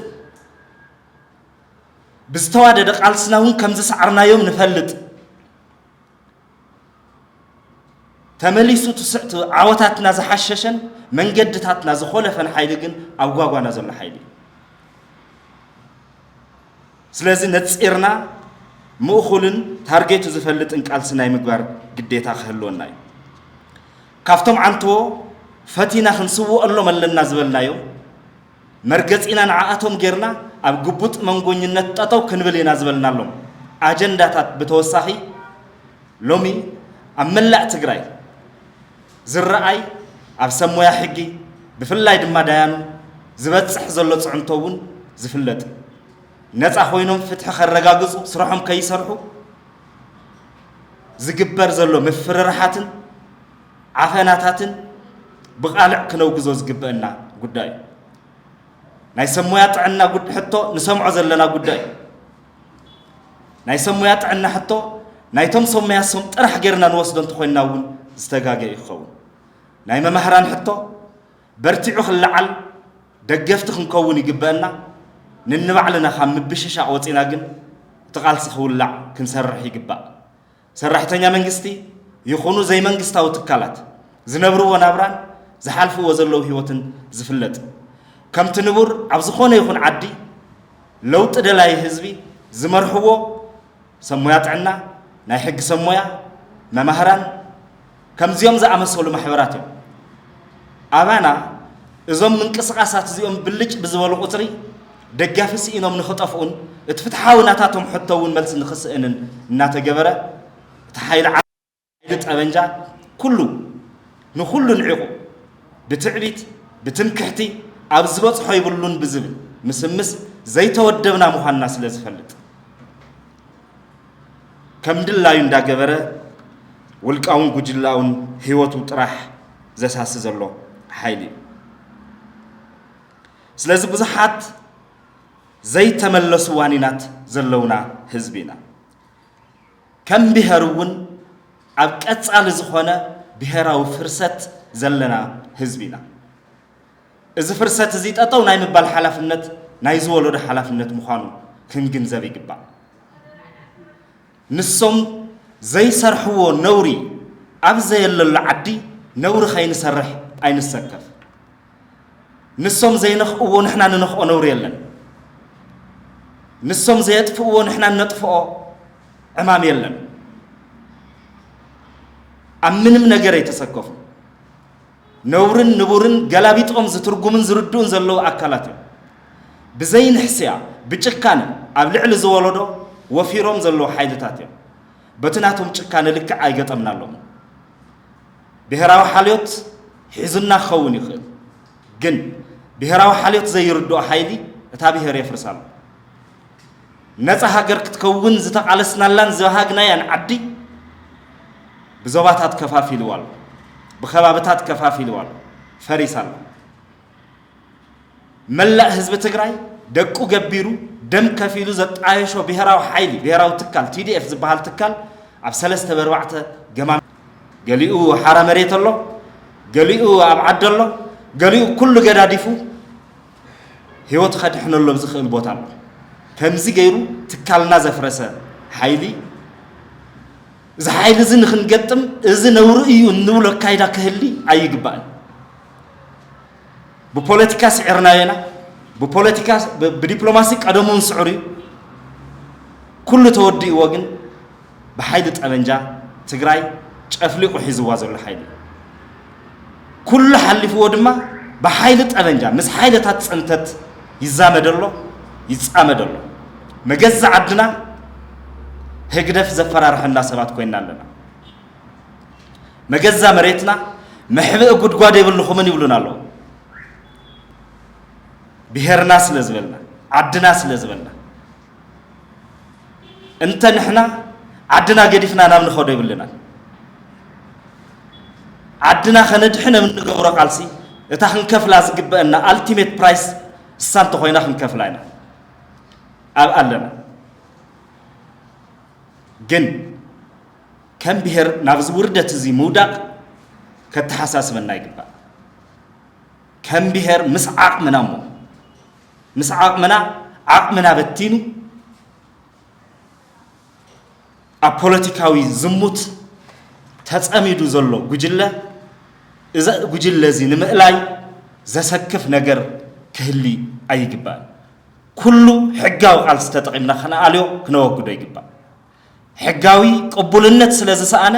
ብዝተዋደደ ቃልስና እውን ከም ዝሰዓርናዮም ንፈልጥ ተመሊሱ ትስዕቲ ዓወታትና ዝሓሸሸን መንገድታትና ዝኮለፈን ሓይሊ ግን ኣብ ጓጓና ዘሎ ሓይሊ ስለዚ ነፂርና ምእኹልን ታርጌቱ ዝፈልጥን ቃልሲ ናይ ምግባር ግዴታ ክህልወና እዩ ካብቶም ዓንትዎ ፈቲና ክንስውአሎም ኣለና ዝበልናዮ መርገፂና ንዓኣቶም ጌርና ኣብ ግቡጥ መንጎኝነት ጠጠው ክንብል ኢና ዝበልናሎም ኣጀንዳታት ብተወሳኺ ሎሚ ኣብ መላእ ትግራይ ዝረኣይ ኣብ ሰሞያ ሕጊ ብፍላይ ድማ ዳያኑ ዝበፅሕ ዘሎ ፅዕንቶ እውን ዝፍለጥ ነፃ ኮይኖም ፍትሒ ከረጋግፁ ስራሖም ከይሰርሑ ዝግበር ዘሎ ምፍርራሓትን ዓፈናታትን ብቃልዕ ክነውግዞ ዝግበአና ጉዳይ ናይ ሰሞያ ጥዕና ሕቶ ንሰምዖ ዘለና ጉዳይ ናይ ሰሞያ ጥዕና ሕቶ ናይቶም ሰሞያሶም ጥራሕ ጌርና ንወስዶ እንተኮይንና እውን ዝተጋገየ ይኸውን ናይ መማህራን ሕቶ በርቲዑ ክለዓል ደገፍቲ ክንከውን ይግበአና ንንባዕልና ካብ ምብሽሻቅ ወፂና ግን ተቃልሲ ክውላዕ ክንሰርሕ ይግባእ ሰራሕተኛ መንግስቲ ይኹኑ ዘይ መንግስታዊ ትካላት ዝነብርዎ ናብራን ዝሓልፍዎ ዘለዉ ህይወትን ዝፍለጥ ከምቲ ንቡር ኣብ ዝኾነ ይኹን ዓዲ ለውጢ ደላይ ህዝቢ ዝመርሕዎ ሰሞያ ጥዕና ናይ ሕጊ ሰሞያ መማህራን ከምዚኦም ዝኣመሰሉ ማሕበራት እዮም ኣባና እዞም ምንቅስቃሳት እዚኦም ብልጭ ብዝበሉ ቁፅሪ ደጋፊ ሲኢኖም ንኽጠፍኡን እቲ ፍትሓዊ ናታቶም ሕቶውን መልሲ ንኽስእንን እናተገበረ እቲ ሓይሊ ጠበንጃ ኩሉ ንኹሉ ንዒቑ ብትዕቢት ብትምክሕቲ ኣብ ዝበፅሖ ይብሉን ብዝብል ምስምስ ዘይተወደብና ምዃንና ስለ ዝፈልጥ ከም ድላዩ እንዳገበረ ውልቃውን ጉጅላውን ህይወቱ ጥራሕ ዘሳሲ ዘሎ ሓይሊ ስለዚ ብዙሓት ዘይተመለሱ ዋኒናት ዘለውና ህዝቢና ከም ብሄር እውን ኣብ ቀጻሊ ዝኾነ ብሄራዊ ፍርሰት ዘለና ህዝቢና እዚ ፍርሰት እዚ ጠጠው ናይ ምባል ሓላፍነት ናይ ዝወለዶ ሓላፍነት ምዃኑ ክንግንዘብ ይግባእ ንሶም ዘይሰርሕዎ ነውሪ ኣብ ዘየለሉ ዓዲ ነውሪ ከይንሰርሕ ኣይንሰከፍ ንሶም ዘይነኽእዎ ንሕና ንነኽኦ ነውሪ የለን ንሶም ዘየጥፍእዎ ንሕና ነጥፍኦ ዕማም የለን ኣብ ምንም ነገር ኣይተሰከፉ ነውርን ንቡርን ገላቢጦም ዝትርጉምን ዝርድኡን ዘለዉ ኣካላት እዮም ብዘይ ንሕስያ ብጭካነ ኣብ ልዕሊ ዝወለዶ ወፊሮም ዘለዉ ሓይልታት እዮም በቲ ናቶም ጭካነ ልክዕ ኣይገጠምና ኣለዎም ብሄራዊ ሓልዮት ሒዙና ክኸውን ይኽእል ግን ብሄራዊ ሓልዮት ዘይርድኦ ሓይሊ እታ ብሄር የፍርሳሉ ነፃ ሃገር ክትከውን ዝተቃለስናላን ዝባሃግናያን ዓዲ ብዞባታት ከፋፊልዋ ኣሎ ብኸባብታት ከፋፊልዋ ኣሎ ፈሪስ ኣሎ መላእ ህዝቢ ትግራይ ደቁ ገቢሩ ደም ከፊሉ ዘጣየሾ ብሄራዊ ሓይሊ ብሄራዊ ትካል TDF ዝበሃል ትካል ኣብ 3 ገማም ገሊኡ ሓራ መሬት ኣሎ ገሊኡ ኣብ ዓዲ ኣሎ ገሊኡ ኩሉ ገዳዲፉ ህይወት ከድሕነሎ ዝኽእል ቦታ ኣሎ ከምዚ ገይሩ ትካልና ዘፍረሰ ሓይሊ እዚ ሓይሊ እዚ ንኽንገጥም እዚ ነውሪ እዩ እንብሎ ካይዳ ክህሊ ኣይግባእን ብፖለቲካ ስዕርናዮና ብፖለቲካ ብዲፕሎማሲ ቀደሙን ስዑር እዩ ኩሉ ተወዲእዎ ግን ብሓይሊ ጠበንጃ ትግራይ ጨፍሊቁ ሒዝዋ ዘሎ ሓይሊ ኩሉ ሓሊፍዎ ድማ ብሓይሊ ጠበንጃ ምስ ሓይልታት ፅንተት ይዛመደሎ ይፃመደሎ መገዛ ዓድና ህግደፍ ዘፈራርሐና ሰባት ኮይና ኣለና መገዛ መሬትና መሕብእ ጉድጓድ የብልኹምን ይብሉና ኣለዉ ብሄርና ስለ ዝበልና ዓድና ስለ ዝበልና እንተ ንሕና ዓድና ገዲፍና ናብ ንኸዶ ይብልና ዓድና ከነድሕነ ንገብሮ ቃልሲ እታ ክንከፍላ ዝግበአና ኣልቲሜት ፕራይስ እሳ እንተኾይና ክንከፍላ ኢና ኣብ ኣለና ግን ከም ብሄር ናብዚ ውርደት እዚ ምውዳቕ ከተሓሳስበና ይግባእ ከም ብሄር ምስ ዓቕምና እሞ ምስ ዓቕምና በቲኑ ኣብ ፖለቲካዊ ዝሙት ተጸሚዱ ዘሎ ጉጅለ እዚ ጉጅለ እዚ ንምእላይ ዘሰክፍ ነገር ክህሊ ኣይግባእ ኩሉ ሕጋዊ ቃልሲ ተጠቒምና ከነኣልዮ ክነወግዶ ይግባእ ሕጋዊ ቅቡልነት ስለ ዝሰኣነ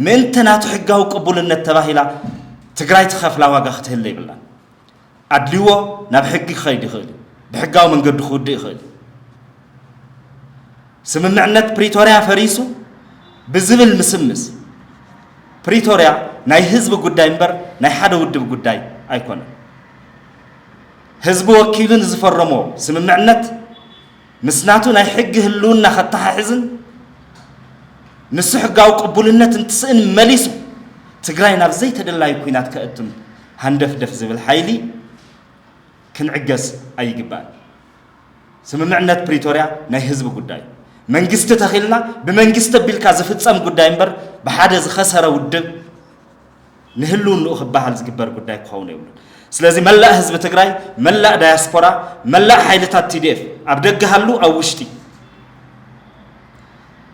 ምእንተ ናቱ ሕጋዊ ቅቡልነት ተባሂላ ትግራይ ትኸፍላ ዋጋ ክትህለ ይብላ ኣድልይዎ ናብ ሕጊ ክኸይድ ይኽእል ብሕጋዊ መንገዲ ክውድእ ይኽእል ስምምዕነት ፕሪቶርያ ፈሪሱ ብዝብል ምስምስ ፕሪቶርያ ናይ ህዝቢ ጉዳይ እምበር ናይ ሓደ ውድብ ጉዳይ ኣይኮነን ህዝቢ ወኪሉን ዝፈረሞ ስምምዕነት ምስናቱ ናይ ሕጊ ህልውና ከተሓሕዝን ንሱ ሕጋዊ ቅቡልነት እንትስእን መሊሱ ትግራይ ናብ ዘይተደላዩ ኩናት ከእትም ሃንደፍደፍ ዝብል ሓይሊ ክንዕገስ ኣይግባእን ስምምዕነት ፕሪቶርያ ናይ ህዝቢ ጉዳይ መንግስቲ ተኺልና ብመንግስቲ ኣቢልካ ዝፍፀም ጉዳይ እምበር ብሓደ ዝኸሰረ ውድብ ንህልውንኡ ክበሃል ዝግበር ጉዳይ ክኸውን የብሉን ስለዚ መላእ ህዝቢ ትግራይ መላእ ዳያስፖራ መላእ ሓይልታት TDF ኣብ ደገ ሃሉ ኣብ ውሽጢ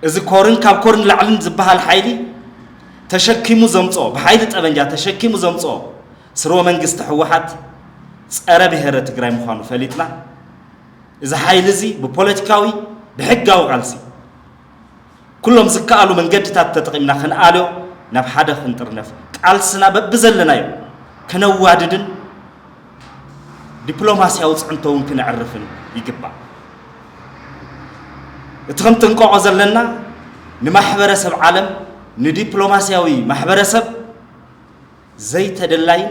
እዚ ኮርን ካብ ኮርን ላዕልን ዝበሃል ሓይሊ تشكيمو زمصو بحيل طبنجا تشكيمو زمصو سرو منغست حوحات صره بهره تግራይ مخانو فليطنا اذا حيل زي ببوليتيكاوي بحقاو قالسي كلهم زكالو منجدتات تطقمنا خنالو ناب حدا خنطرنف قالسنا ببزلنايو كنواددن دبلوماسياو صنتون كنعرفن يقبا اتخمتن قوع زلنا نمحبرسب عالم ندبلوماسياوي محبرسب زي تدلاي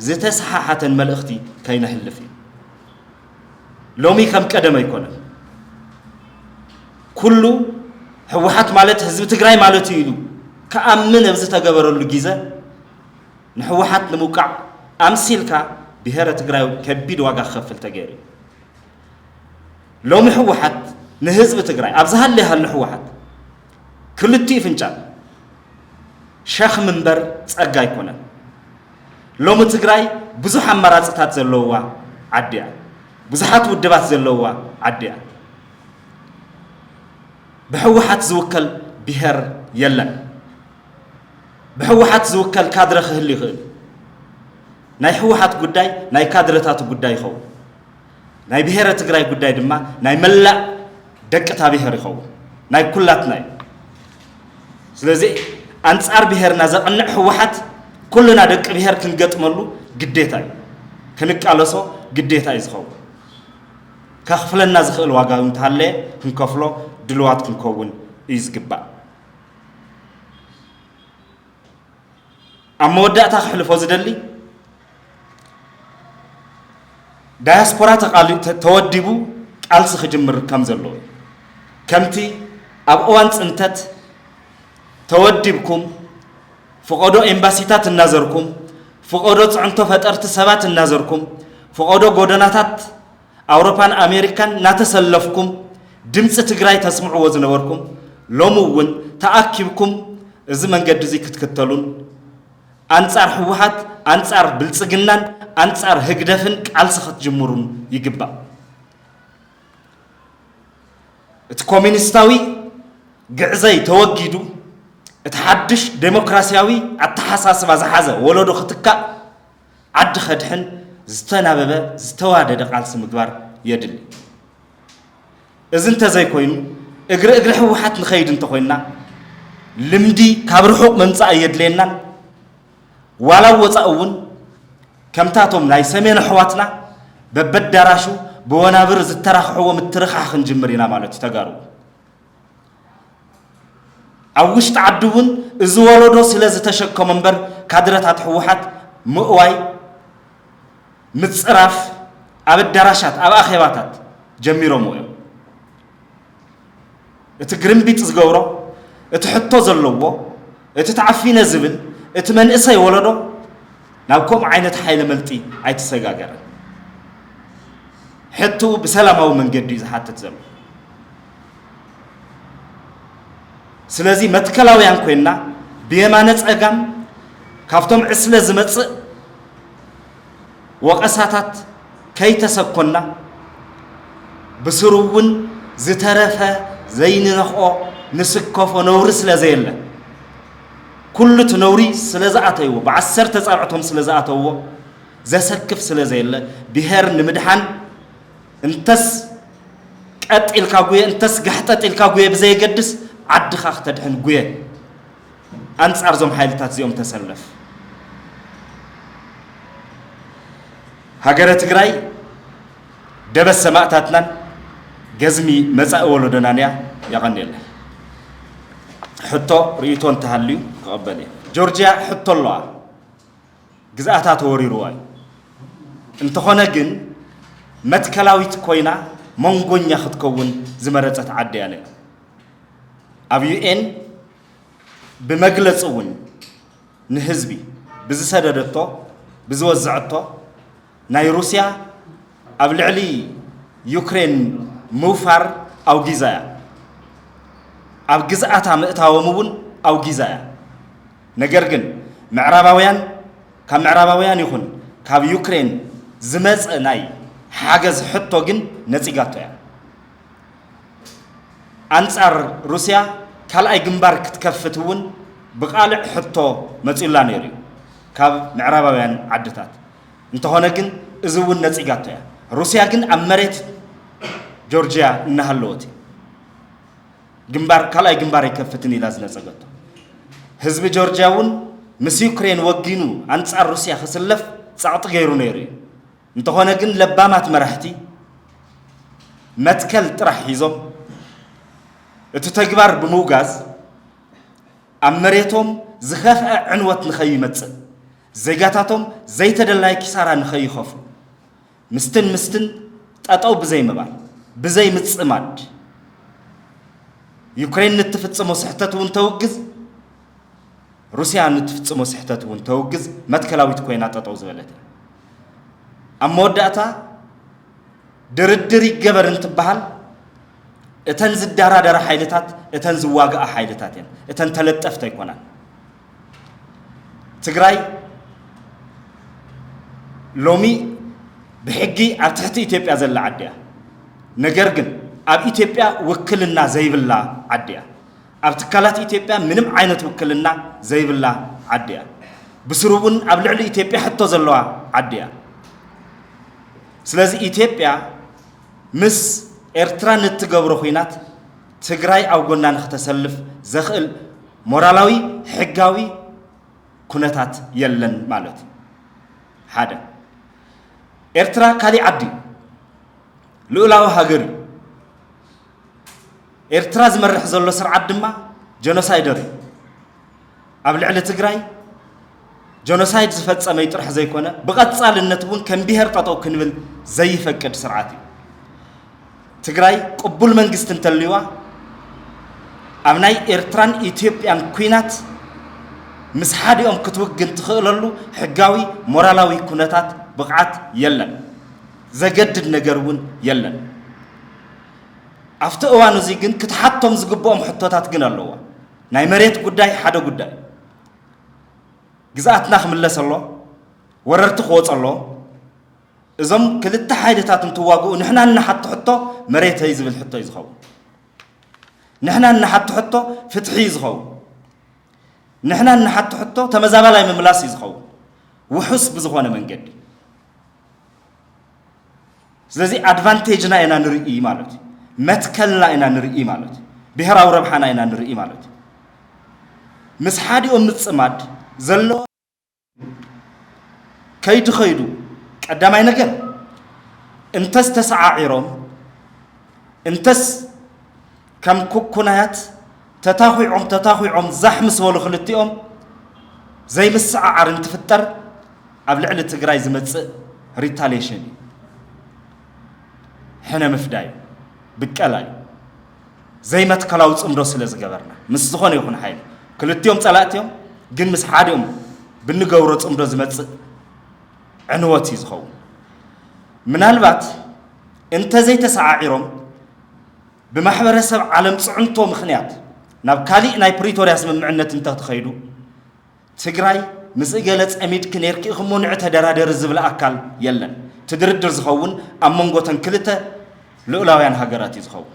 زي تسحاحة ملأختي كاين حلفي لومي كم قدم يكون كله حوحات مالت حزب تግራይ مالت يلو كأمن بز تغبرلو غيزه نحوحات نموقع امثيلكا بهره تግራይ كبيد واغا خفل تغيري لومي حوحات نحزب تግራይ ابزحال لها الحوحات كلتي فنجان شيخ منبر صقا يكون لومي تግራይ بزح امراصታት ዘለውዋ عديا بزحات ودبات ዘለውዋ عديا بحوحات زوكل بهر يلا بحوحات زوكل كادر خهلي خل ناي حوحات قداي ناي كادرتات قداي خو ناي بهر تግራይ قداي دما ناي ملا دقتا بهر خو ناي كلات ناي ስለዚህ አንጻር بهرنا زقنع حوحات كلنا دق بهر كنقطملو ግዴታ كنقالسو ግዴታ ይዝخو كخفلنا زخل واغا እንታለ ክንከፍሎ دلوات كنكون يزقبا أما ودأت أخلفو زدلي دايسبورا توديبو ألس خجمر كم زلو كمتي أبقوان سنتت توديبكم فقودو إمباسيتات النظركم فقودو تعنتو فترت سبات النظركم فقودو قودناتات أوروبان أمريكان ناتسلفكم دمص تግራይ تسمعوا وزنوركم لومون تأكيبكم إذا من قد زي كتكتلون أنصار حوحات أنصار بلصقنان أنصار هجدفن قالسخت جمهورون يقبا الكومينستاوي قعزي توجدو اتحدش ديمقراسياوي التحساسب زحازه ولودو ختكا عد خدحن زتناببه زتوادد قالس مغبار يدل إذن تزاي كوينو اقر حوحات نخيد انت خوينا لمدي كابرحوق منصا يدلينا ولا وصاون كمتاتهم ناي سمين حواتنا ببداراشو بونابر زتراخحو مترخاخ نجمرينا مالتي تغارو اوش تعدون ازولودو سلاز تشكو منبر كادرات حوحات مؤواي متصراف ابداراشات اب اخيباتات جميرو مويو اتقرم بيت زغورو اتحطو زلوو اتتعفينا زبل اتمنئسي ولدو نابكم عينت حيل ملتي ايتسغاغر حتو بسلاماو منجد يزحاتت زلو سلازي متكلاويان كوينا بيمانه صغام كافتم عسله زمص وقساتات كي تسكونا بسرون زترفه زين نخو نسكفو نوري سلازيله كل تنوري سلازاتيو ب10 تصارعتهم سلازاتو زسكف سلازيله بهر نمدحان انتس قطيل كاغوي انتس غحططيل كاغوي بزي يقدس عدخاخ تدحن غوي انصار زوم حيلتات زيوم تسلف هاجره تግራይ دبس سماعتاتنا جزمي مزاء ولدنانيا يغنيل حتى ريتون تهليو قبلي جورجيا حتى الله جزاتات وريرواي انت خونا جن متكلاويت كوينا منغونيا ختكون زمرصت عدي عليه ابي ان بمجلصون نحزبي بزسددتو بزوزعتو ناي روسيا ابلعلي يوكرين موفر او غيزايا اب غزاتا مئتاومون او غيزايا نغرغن معرباويان كمعرباويان يكون كاب يوكرين زمص ناي حاجز حطو جن نصيغاتو انصار روسيا كالاي جنبار كتكفتون بقالع حتى مصيلا نيري كاب معرباوያን عدتات انت هنا ግን እዝውን ነጽጋት ያ ሩሲያ ግን አመሬት ጆርጂያ እናሃለውቲ ግንባር ካላይ ግንባር ይከፍትን ይላዝ ነጽጋት ህዝብ ጆርጂያውን ምስ ዩክሬን ወጊኑ አንጻር ሩሲያ ከሰለፍ ጻዕጥ ገይሩ ነይሩ انت هنا ግን ለባማት መራሕቲ መትከል ጥራሕ ይዞም እቲ ተግባር ብመውጋዝ አመሬቶም ዝኸፍአ ዕንወት ንኸይመጽእ زيجاتهم زيت دلائك سارا نخي خف مستن تأتو بزي مبال بزي متصمد يوكرين نتفت مسحتة ونتوجز روسيا نتفت مسحتة ونتوجز ما تكلاوي تكوينات تأتو زبالته أما ودأتا دردري جبر انتبهال اتنز الدارا دارا حيلتات اتنز واقع حيلتاتين اتن تلتفت يكونان تقراي لومي بحقي أرتحت إثيوبيا زل عديا نجرجن أب إثيوبيا وكلنا زي بالله عديا أرتكلات إثيوبيا منم عينة وكلنا زي بالله عديا بسروبن أبلع لي إثيوبيا حتى زلوا عديا سلازي إثيوبيا مس إرتران التجاور خينات تجراي أو قلنا نختسلف زخل مورالاوي حقاوي كنتات يلن مالت هذا إرترا كالي عدي لولاو هاجري إرترا زمرح زلو سرعة دما جنوسايدر قبل على تجراي جنوسايد زفت سميت رح زي كونه بقت صال النتبون كان بيهر تطو كنبل زي فكر سرعتي تجراي قبول من جست تليوا أبناء إرتران إثيوبيان كوينات مسحادي كتوجن تخللو حجاوي مورالاوي كونتات بقعت يلن زجدد نجرون يلن أفتى أوانو زيجن كتحطم زجبهم حطوتات جن اللوا نايمريت قداي حدا قداي جزءات نخم الله صلوا وررت خوت الله إذا كل التحديات تواجهوا نحنا نحط حطه مريت هيزب الحطة يزخو نحنا نحط حطه فتحي يزخو نحنا نحط حطه تمزابلا من ملاس يزخو وحس بزخوانه من جد ስለዚህ አድቫንቴጅና እና ንርኢ ማለት መትከልና እና ንርኢ ማለት ብሔራዊ ረብሓና እና ንርኢ ማለት ምስ ሓዲኦም ምጽማድ ዘሎ ከይዱ ቀዳማይ ነገር እንተስ ተሰዓዒሮም እንተስ ከም ኩኩናያት ተታኺዖም ዛሕም ስበሉ ክልቲኦም ዘይምስዓዓር እንትፍጠር ኣብ ልዕሊ ትግራይ ዝመጽእ ሪታሌሽን حنا مفداي بقلاي زي ما تكلاو صمدو سلازغبرنا مس زخون يكون حيل كلتيوم صلاتيوم جن مس حاديوم بنغورو صمدو زمص عنوتي يزخو منالبات انت زي تسعاعيروم بمحبرسب عالم صعنتو مخنيات ناب كالي ناي بريتوريا سممعنت انت تخيدو تግራይ مس ገለጽ አሚድ ክኔርኪ خمون عتدرادر ዝብል አካል የለን تدردر زخون أمونغوتن كلته لولاويان هاجرات يزخون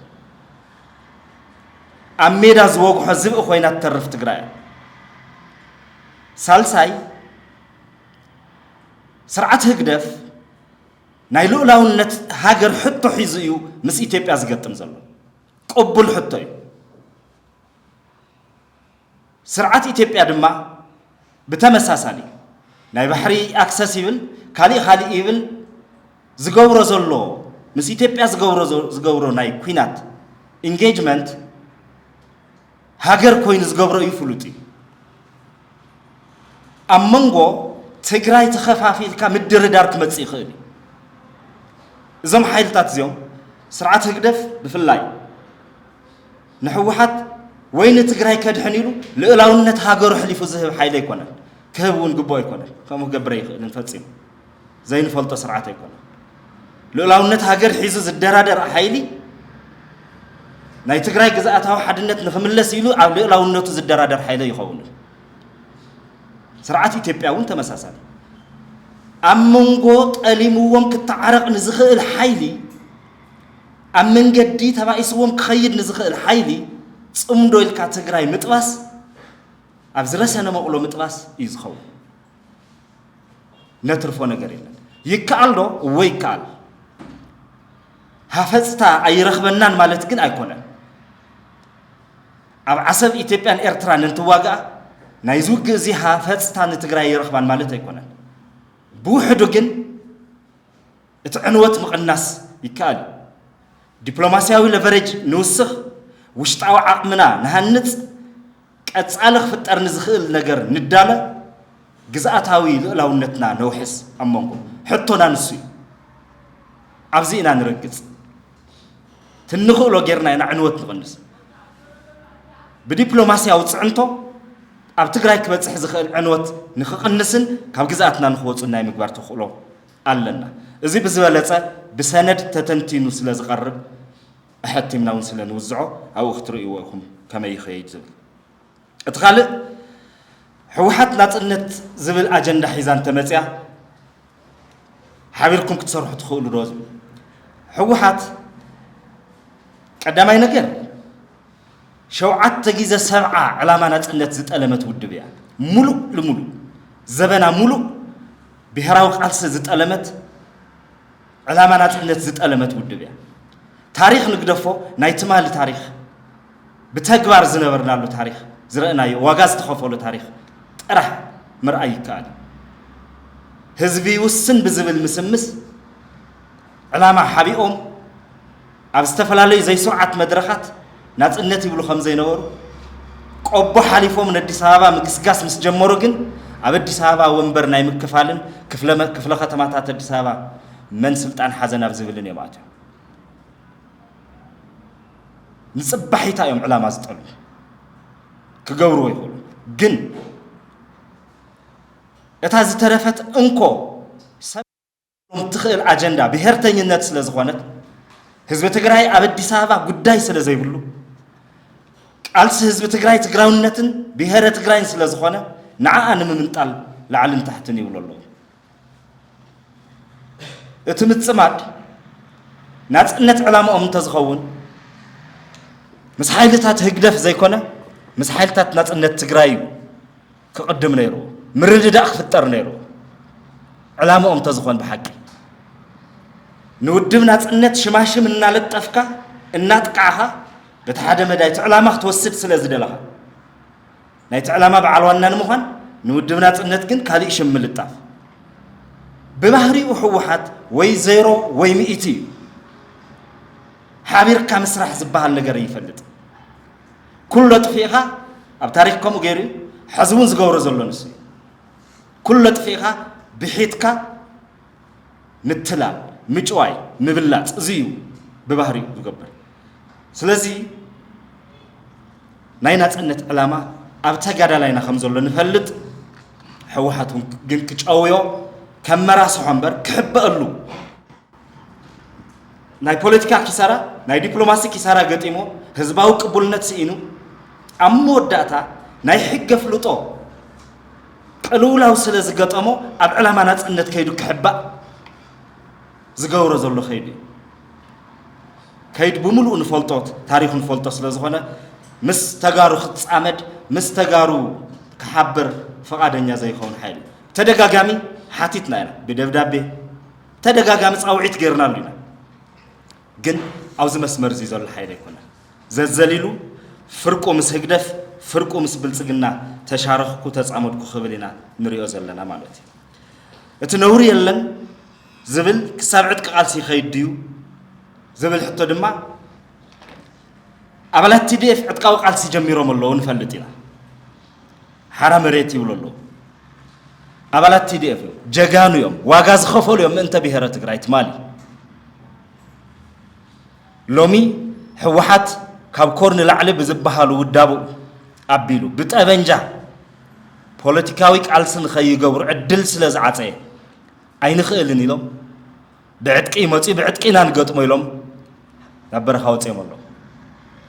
أميدا زوج حزب أخوينا ترف تقرأ سالساي سرعة هجدف نايلو لون نت هاجر حتى حيزيو مس إثيوبيا زقت مزلو قبل حتى سرعة إثيوبيا دما بتمساسالي ناي بحري أكسسيبل كالي خالي إيبل زغورو زلو مس إثيوبيا زغورو ناي كوينات engagement هاجر كوين زغورو يفلوتي أمانغو تግራይ تخفافيلكا مدردار كمصي خيل زم حيلتات زيوم سرعة هجدف بفلاي نحوحات وين تግራይ كدحنيلو لؤلاونت هاجر حليفو زهب حيل يكون كهبون قبو يكون فمو قبري نفصيم زي نفلط سرعة يكون لؤلاونت هاجر حيزز الدرادر حيلي ناي تግራይ ግዛአታው ሓድነት ንኽምለስ ኢሉ ኣብ ልኡላውነቱ ዝደራደር ሓይለ ይኸውን ስርዓት ኢትዮጵያውን ተመሳሳሊ ኣመንጎ ጠሊምዎም ክትዓረቕ ንዝኽእል ሓይሊ ኣብ መንገዲ ተባኢስዎም ክኸይድ ንዝኽእል ሓይሊ ጽምዶ ኢልካ ትግራይ ምጥባስ أبزرسنا مقولو متباس يزخو نترفو نجرينا يكال دو ويكال هفزتا أي رخبنان مالتكن أيكونا أب عصب إثيوبيان إرتران انتواجع نايزوج زي هفزتا نتجري رخبان مالت أيكونا بوحدوجن اتعنوت مقناس يكال دبلوماسياوي لفرج نوسخ وشتعو عقمنا نهنت كأتسألخ في الترن زخيل نجر ندالة جزءاتاوي لونتنا نوحس أمامكم حطونا نسوي عبزينا نركز تنخو لو جرنا عنوت مقناس بدبلوماسيا وتصعنتو أبتقرأي كبتسح زخيل عنوت نخقنسن كاب جزءاتنا نخوصنا مقبار تخلو قالنا إذا بزولته بسند تتنتينو سلاز قرب أحد منا ونسلا نوزعه أو اختروا إيواهم كما يخيج زبل اتخالق حوحات ناتنت زبل أجندة حيزان تمتع حابيركم كتصرحوا تخولوا روز حوحات قدامي نقر شوعات تجيز سبعة على ما ناتنت زت ألمت ودبيع ملو لملو زبنا ملو بهراوق ألس زت ألمت على ما ناتنت زت ألمت ودبيع تاريخ نقدفه نايتمال تاريخ بتكبر زنبرنا له تاريخ زرقنا واجاز تخافوا له تاريخ راح مرأي كان حزبي والسن بزبل مسمس علامة حبيهم أبستفلالي زي سرعة مدرخات ناس النتي بلو خمسة نور قبوا حليفهم من الدسابة مكسجاس مسجمرجن أبد الدسابة ومبر نايم كفالن كفلا ختمات الدسابة من سلطان حزن أبزبلن يبعته نصبحيتا يوم علامة زطلو كجورو يقول جن اتاز ترفت انكو متخيل أجندة بهرتين الناس لزخونت حزب تجراي أبد دسابة قداي سلزي بلو قالس حزب تجراي تجراون نتن بهرة تجراين سلزخونة نعان ممنطال لعلن تحتني ولا الله اتمت سماد ناس النت علامة تزخون مسحيلتات هجدف زي كونه مسحيلتات ناس النت تجراي كقدم نيرو مرد داخ فتر نيرو علامة تزخون بحق نودم ناس النت شماشي من نالت أفكا النات قاها بتحدى مدايت علامة توسد سلازد لها نايت علامة بعلوانا نموهن نودم ناس النت كن كالي شمل التاف ببهري وحوحات وي زيرو وي مئتي حابير كامسرح زبها النجاري يفلت كل طفيقة أبتاريخكم غيري حزبون زغور زلونس كل طفيقة بحيتك متلا مجواي مبلات زيو ببهري يقبل سلازي ناينات أنت علامة أبتقاد علينا خمزولو نفلت حوحاتهم جنكش أويو كم مراسو حنبر كحب ألو ناي بوليتيكا كيسارا ناي دبلوماسي كيسارا قتيمو هزباو قبولنت سينو أمو داتا ناي حق فلوطو قلولاو سلا زقطمو اب علامات انت كيدو كحبا زغورو زلو خيدي كيد بملو نفلطوت تاريخ نفلطو سلا زخونه مس تغارو خصامد مس تغارو كحبر فقادنيا زي خون حيل تدغاغامي حاتيتنا بدبدابي تدغاغامي صاوعيت غيرنا لينا جن أوز مسمر زي زول الحياة يكونه زلزليلو فرقو مسهجدف فرقو مسبلسجنا تشارخ كوتاز عمود كخبلنا نريو زلنا مالتي التنوري يلن زبل كسابعد كقالسي خيديو زبل حتى دما أبلات تديف عتقاو قالسي جميرهم الله ونفلتنا حرام ريتي ولله أبلات تديف جاكانو يوم واجاز خفول يوم أنت بهرتك رايت مالي لومي حوحات كابكورن لعلي بزبحالو ودابو أبيلو بتأبنجا بوليتيكاويك ألسن خيجور عدل سلز عطيه أين خيلني لهم بعدك إيمتي بعدك إنان قط ميلهم نبر خواتي مالو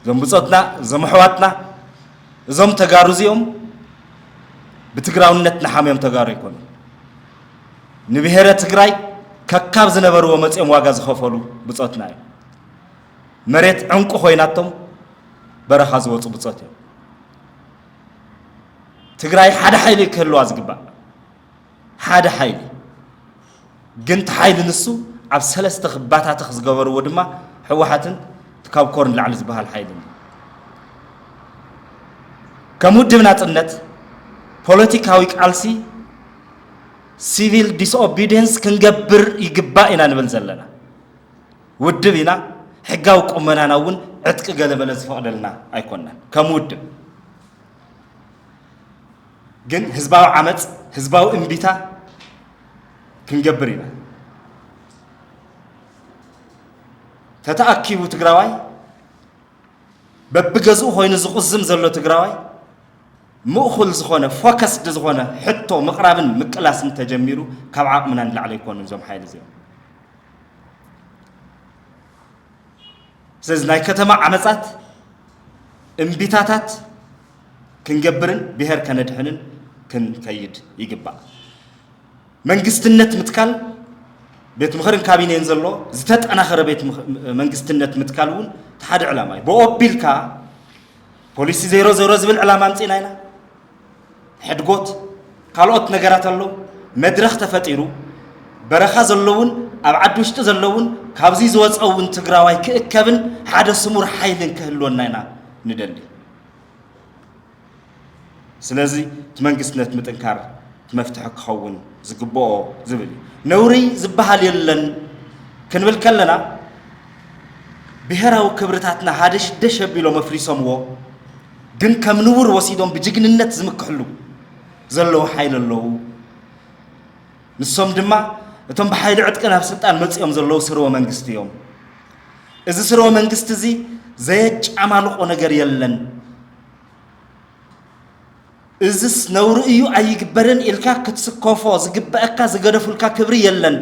زم بصوتنا زم حواتنا زم تجارزيهم بتقراون نت نحاميهم تجاري يكون نبيهرة تجراي ككاب زنبرو ومتي مواجز خفلو بصوتنا مريت عنق خويناتهم برخاز وصو بصوتهم ትግራይ ሓደ ሓይሊ ክህልዋ ዝግባእ ሓደ ሓይሊ ግን ተሓይሊ ንሱ ኣብ ሰለስተ ክባታት ዝገበርዎ ድማ ሕወሓትን ካብ ኮርን ላዕሊ ዝበሃል ሓይሊ ከም ውድብ ናጽነት ፖለቲካዊ ቃልሲ ሲቪል ዲስኦቢዲየንስ ክንገብር ይግባእ ኢና ንብል ዘለና ውድብ ኢና ሕጋዊ ቁመናና እውን ዕጥቂ ገለበለ ዝፈቅደልና ኣይኮነን ከም ውድብ ግን ህዝባዊ ዓመፅ ህዝባዊ እምቢታ ክንገብር ኢና ተተኣኪቡ ትግራዋይ በብገዝኡ ኮይኑ ዝቁዝም ዘሎ ትግራዋይ ምእኹል ዝኾነ ፎከስድ ዝኾነ ሕቶ ምቕራብን ምቅላስን ተጀሚሩ ካብ ዓቕምና ንላዕሊ ኣይኮኑን እዞም ሓይሊ እዚኦም ስለዚ ናይ ከተማ ዓመፃት እምቢታታት ክንገብርን ብሄር ከነድሕንን ክንከይድ ይግባእ መንግስትነት ምትካል ቤት ምኽርን ካቢኔን ዘሎ ዝተጠናኸረ ቤት መንግስትነት ምትካል እውን ተሓደ ዕላማ እዩ ብኦቢልካ ፖሊሲ 00 ዝብል ዕላማ ኣምፂና ኢና ሕድጎት ካልኦት ነገራት ኣለዉ መድረኽ ተፈጢሩ በረኻ ዘለውን ኣብ ዓዲ ውሽጢ ዘለውን ካብዚ ዝወፀውን ትግራዋይ ክእከብን ሓደ ስሙር ሓይልን ክህልወና ኢና ንደሊ ስለዚ መንግስትነት ምጥንካር መፍትሕ ክኸውን ዝግብኦ ዝብል ነውሪ ዝበሃል የለን ክንብል ከለና ብሄራዊ ክብርታትና ሃደሽ ደሽ ኣቢሎም ኣፍሪሶምዎ ግን ከም ንቡር ወሲዶም ብጅግንነት ዝምክሕሉ ዘለዉ ሓይሊ ኣለዉ ንሶም ድማ እቶም ብሓይሊ ዕጥቂ ናብ ስልጣን መፅኦም ዘለዉ ስርወ መንግስቲ እዮም እዚ ስርወ መንግስቲ እዚ ዘየጫማልቆ ነገር የለን እዝስ ነውሪ እዩ ኣይግበርን ኢልካ ክትስከፎ ዝግበአካ ዝገደፉልካ ክብሪ የለን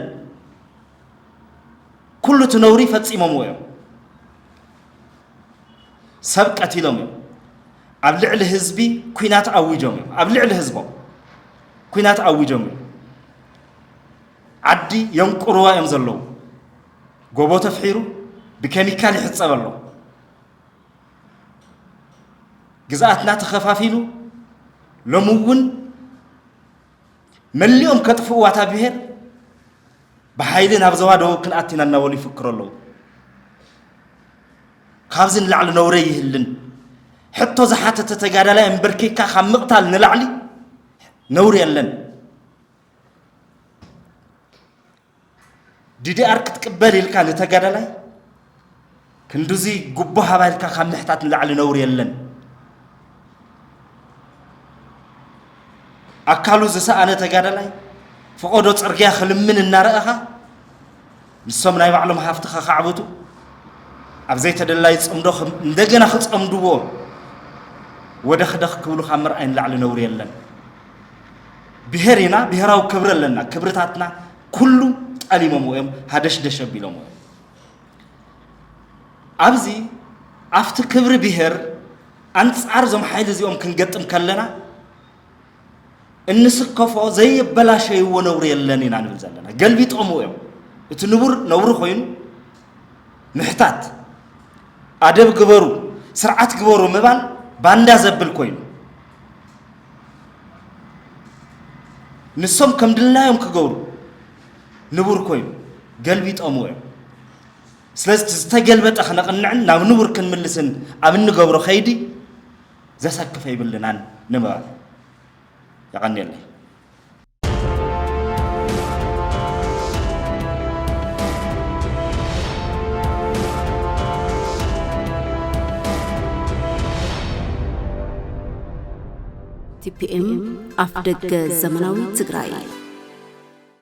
ኩሉ እቲ ነውሪ ፈፂሞምዎ እዮም ሰብ ቀቲሎም እዮም ኣብ ልዕሊ ህዝቢ ኩናት ኣዊጆም እዮም ኣብ ልዕሊ ህዝቦም ኩናት ኣዊጆም እዮም ዓዲ የንቁርዋ እዮም ዘለዉ ጎቦ ተፍሒሩ ብኬሚካል ይሕፀብ ኣሎ ግዝኣትና ተኸፋፊሉ ሎሚ እውን መሊኦም ከጥፍእዋ እታ ብሄር ብሓይሊ ናብ ዞባ ደቡብ ክንኣቲና እናበሉ ይፍክሩ ኣለዉ ካብዚ ንላዕሊ ነውረ ይህልን ሕቶ ዝሓተተ ተጋዳላይ እምበርኪካ ካብ ምቕታል ንላዕሊ ነውሪ የለን ዲዲኣር ክትቅበል ኢልካ ንተጋዳላይ ክንዱዚ ጉቦ ሃባይልካ ካብ ምሕታት ንላዕሊ ነውሪ የለን ኣካሉ ዝሰኣነ ተጋዳላይ ፈቆዶ ፅርግያ ክልምን እናረአኻ ንሶም ናይ ባዕሎም ሃፍትኻ ካዕብቱ ኣብ ዘይተደላይ ፅምዶ እንደገና ክፀምድዎ ወደ ክደኽ ክብሉ ካብ ምርኣይ ንላዕሊ ነውሪ የለን ብሄር ኢና ብሄራዊ ክብሪ ኣለና ክብርታትና ኩሉ ጠሊሞምዎ እዮም ሃደሽ ደሽ ኣቢሎምዎ ኣብዚ ኣብቲ ክብሪ ብሄር ኣንጻር እዞም ሓይሊ እዚኦም ክንገጥም ከለና እንስከፎ ዘይበላሸይዎ ነውሪ የለን ኢና ንብል ዘለና ገልቢጦምዎ እዮም እቲ ንቡር ነውሪ ኮይኑ ምሕታት ኣደብ ግበሩ ስርዓት ግበሩ ምባል ባንዳ ዘብል ኮይኑ ንሶም ከም ድላዮም ክገብሩ ንቡር ኮይኑ ገልቢጦምዎ እዮም ስለዚ ዝተገልበጠ ክነቕንዕን ናብ ንቡር ክንምልስን ኣብ እንገብሮ ኸይዲ ዘሰክፈ ይብልናን ንምባል يغني TPM أفدق زمناوي تقرأي